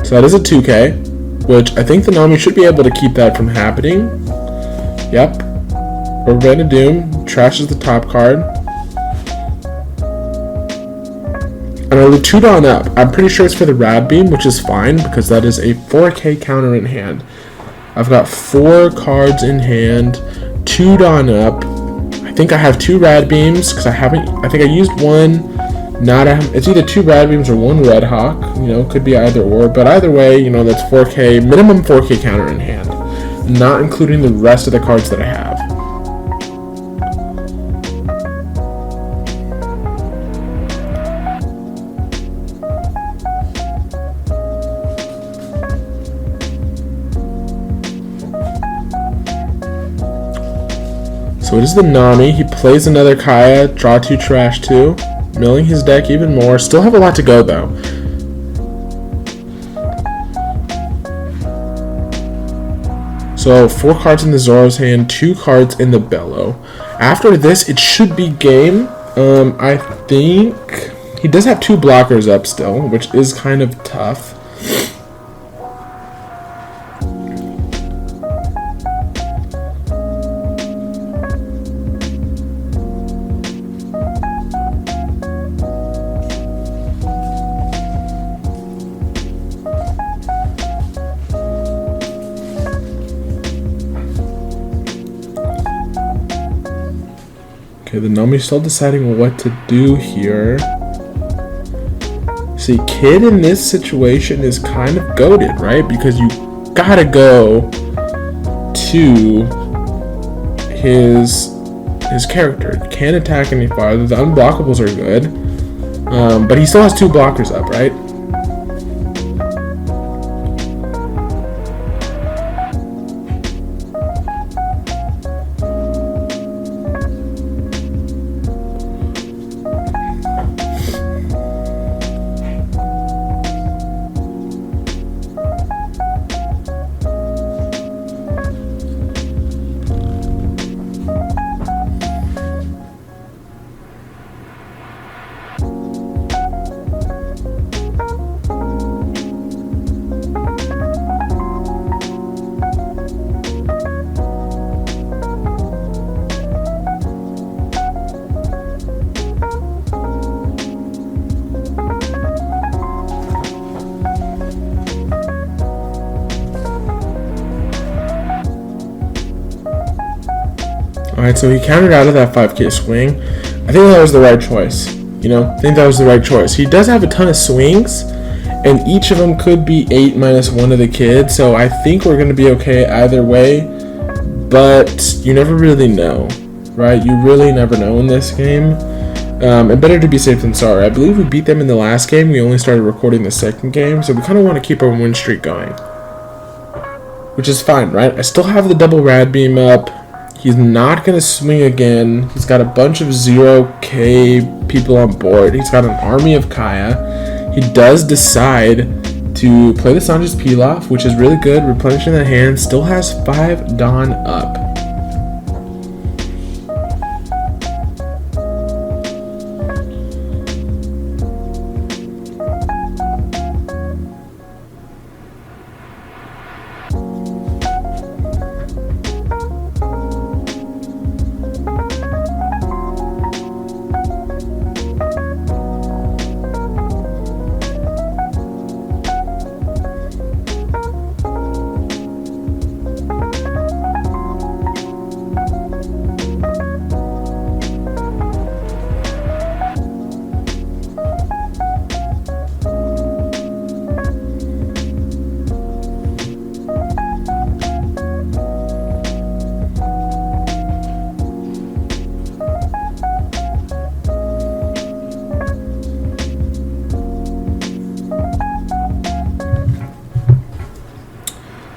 So that is a 2K, which I think the Nami should be able to keep that from happening. Yep. Urbana Doom trashes the top card. And I will 2-Dawn up. I'm pretty sure it's for the Rad Beam, which is fine because that is a 4K counter in hand. I've got 4 cards in hand. 2-Dawn up. I think I have 2 Rad Beams because I think I used one. It's either 2 Rad Beams or 1 Red Hawk. Could be either or. But either way, that's 4K, minimum 4K counter in hand. Not including the rest of the cards that I have. So it is the Nami. He plays another Kaya, draw 2, trash 2, milling his deck even more. Still have a lot to go though. So 4 cards in the Zoro's hand, 2 cards in the Belo. After this, it should be game. I think he does have 2 blockers up still, which is kind of tough. Okay, the Nami's still deciding what to do here. See, Kid in this situation is kind of goated, right? Because you gotta go to his character. You can't attack any farther. The unblockables are good. But he still has 2 blockers up, right? Alright, so he countered out of that 5k swing. I think that was the right choice. You know, I think that was the right choice. He does have a ton of swings, and each of them could be 8 minus 1 of the kid, so I think we're going to be okay either way, but you never really know, right? You really never know in this game, and better to be safe than sorry. I believe we beat them in the last game. We only started recording the second game, so we kind of want to keep our win streak going, which is fine, right? I still have the double rad beam up. He's not going to swing again. He's got a bunch of 0k people on board. He's got an army of Kaya. He does decide to play the Sanji's Pilaf, which is really good. Replenishing that hand. Still has 5 Dawn up.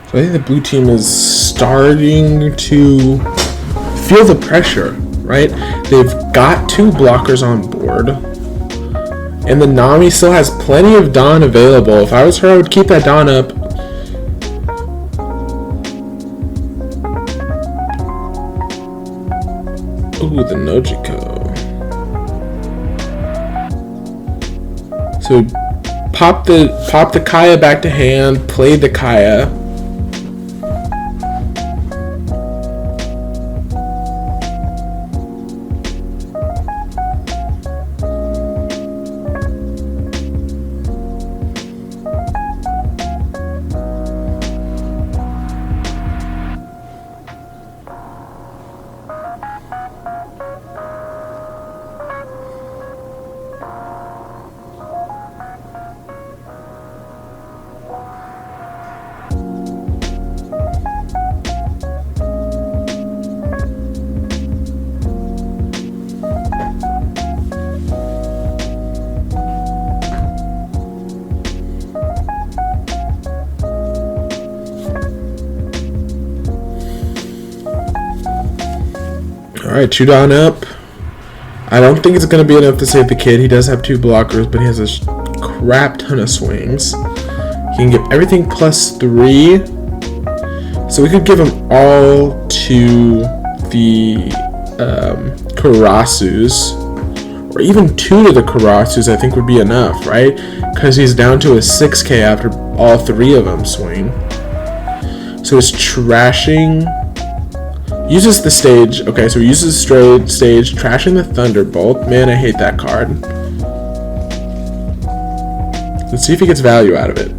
I think the blue team is starting to feel the pressure, right? They've got 2 blockers on board, and the Nami still has plenty of Dawn available. If I was her, I would keep that Dawn up. Ooh, the Nojiko. So pop the Kaya back to hand, play the Kaya. Alright, 2 Dawn up. I don't think it's going to be enough to save the kid. He does have 2 blockers, but he has a crap ton of swings. He can give everything plus 3. So we could give him all to the Karasus. Or even 2 to the Karasus I think would be enough, right? Because he's down to a 6k after all 3 of them swing. So he's trashing... Uses the stage. Okay, so he uses straight stage, trashing the Thunderbolt. Man, I hate that card. Let's see if he gets value out of it.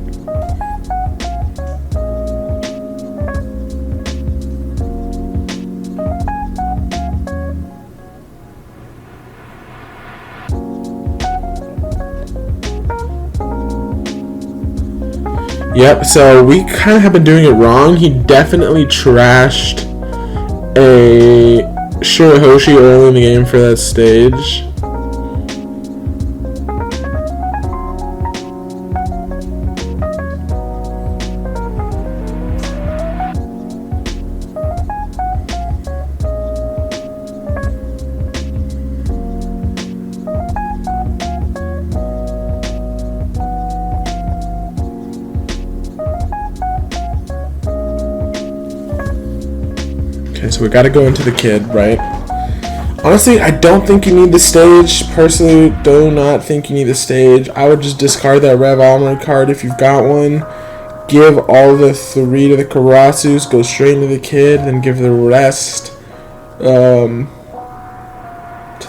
Yep, so we kind of have been doing it wrong. He definitely trashed a Shirahoshi early in the game for that stage. Okay, so we gotta go into the kid, right? Honestly, I don't think you need the stage. Personally, do not think you need the stage. I would just discard that Rev Almond card if you've got one. Give all the 3 to the Karasus, go straight into the kid, then give the rest to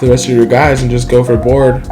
the rest of your guys and just go for board.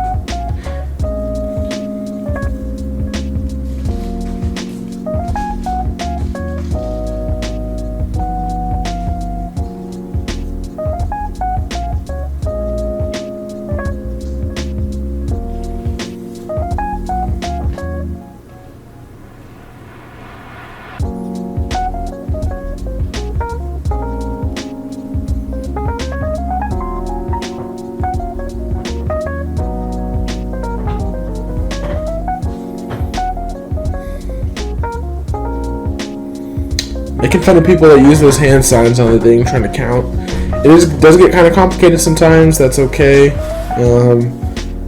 making fun of people that use those hand signs on the thing trying to count. Does get kind of complicated sometimes. That's okay.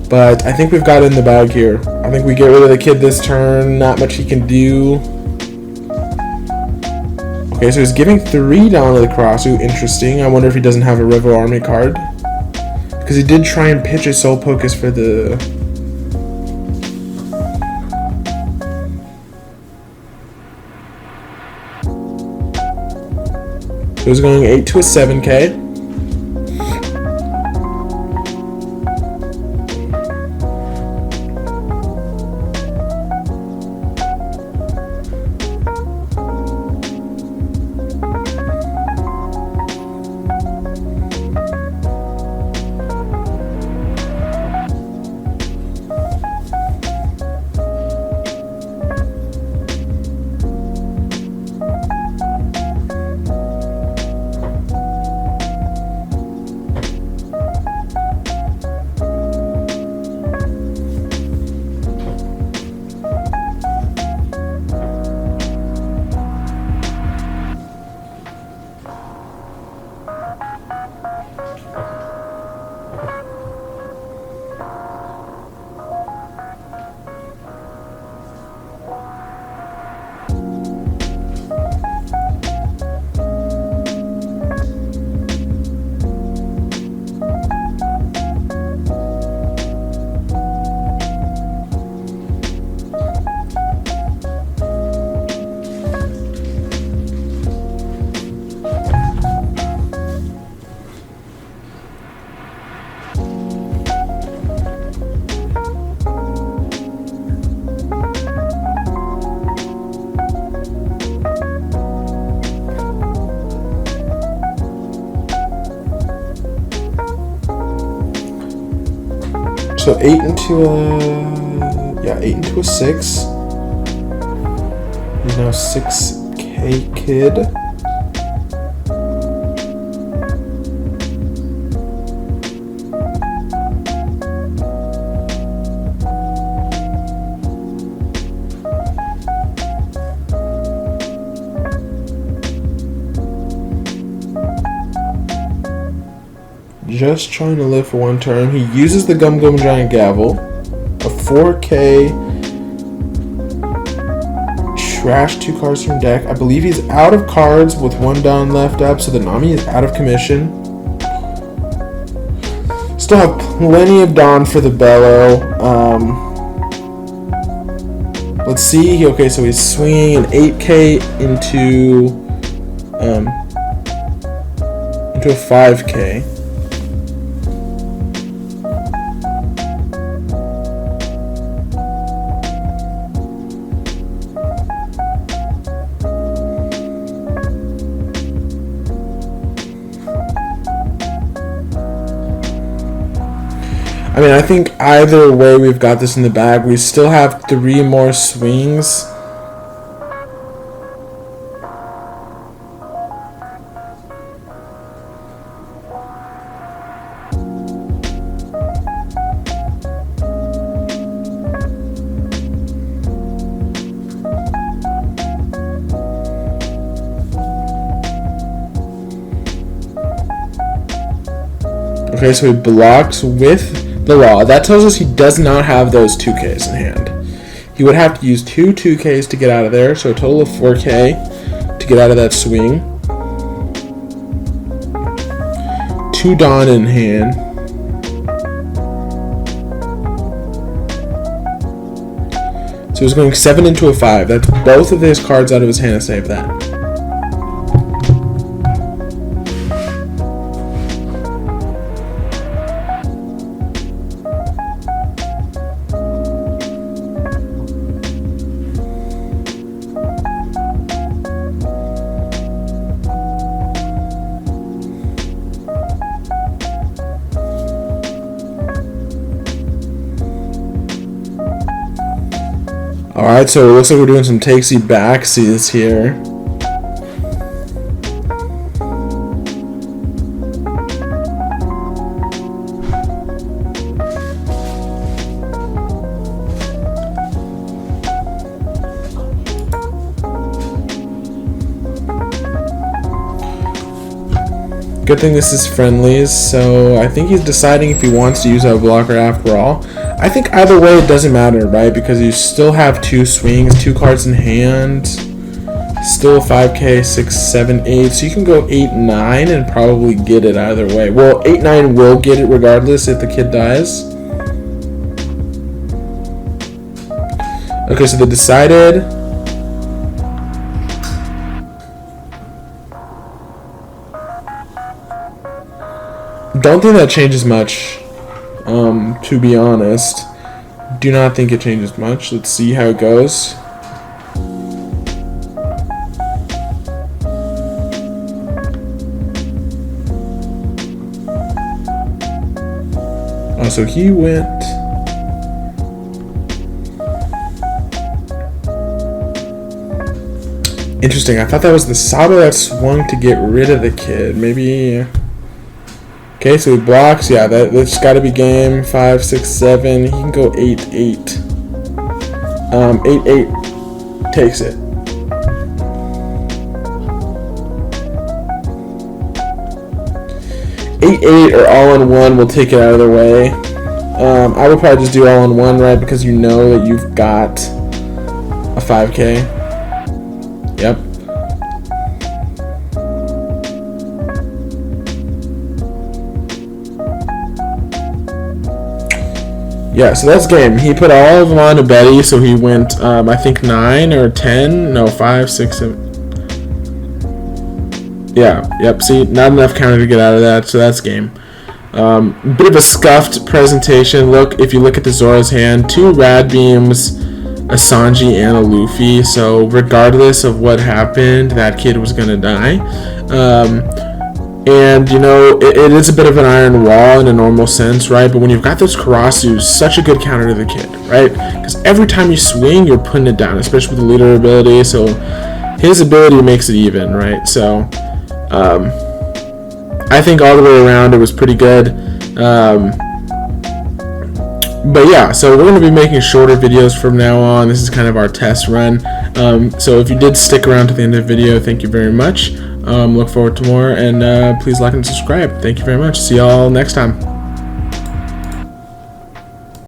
But I think we've got it in the bag here. I think we get rid of the kid this turn. Not much he can do. Okay, so he's giving 3 down to the cross. Ooh, interesting. I wonder if he doesn't have a River Army card. Because he did try and pitch a Soul Pocus for the... So he's going 8 to a 7k. So 8 into a 6. He's now 6k kid. Just trying to live for one turn. He uses the Gum Gum Giant Gavel. A 4k. Trash 2 cards from deck. I believe he's out of cards with 1 down left up, so the Nami is out of commission. Still have plenty of Dawn for the Belo. Let's see. Okay, so he's swinging an 8k into a 5k. I mean, I think either way we've got this in the bag. We still have 3 more swings. Okay, so he blocks with the Law. That tells us he does not have those 2Ks in hand. He would have to use 2 2Ks to get out of there, so a total of 4K to get out of that swing. 2 Dawn in hand. So he's going 7 into a 5. That's both of his cards out of his hand to save that. Alright, so it looks like we're doing some takesy backsies here. Good thing this is friendlies, so I think he's deciding if he wants to use a blocker after all. I think either way it doesn't matter, right? Because you still have 2 swings, 2 cards in hand. Still 5k, 6, 7, 8. So you can go 8, 9 and probably get it either way. Well, 8, 9 will get it regardless if the kid dies. Okay, so they decided. Don't think that changes much, to be honest. Do not think it changes much. Let's see how it goes. Oh, so he went. Interesting. I thought that was the Sabo that swung to get rid of the kid. Maybe. Okay, so he blocks. Yeah, that's got to be game. 5, 6, 7. He can go 8, 8. 8, 8 takes it. Eight, 8 or all in one will take it out of the way. I would probably just do all in one, right? Because you know that you've got a 5k. Yep. Yeah, so that's game. He put all of them on to Betty, so he went, I think 9 or 10. No, 5, 6, 7. Yeah, yep, see, not enough counter to get out of that, so that's game. Bit of a scuffed presentation. Look, if you look at the Zoro's hand, 2 Rad Beams, a Sanji, and a Luffy, so regardless of what happened, that kid was going to die. And, you know, it is a bit of an iron wall in a normal sense, right? But when you've got those Karasus, such a good counter to the kid, right? Because every time you swing, you're putting it down, especially with the leader ability, so his ability makes it even, right? So I think all the way around it was pretty good. But yeah, so we're going to be making shorter videos from now on. This is kind of our test run. So if you did stick around to the end of the video, thank you very much. Look forward to more, and please like and subscribe. Thank you very much. See y'all next time.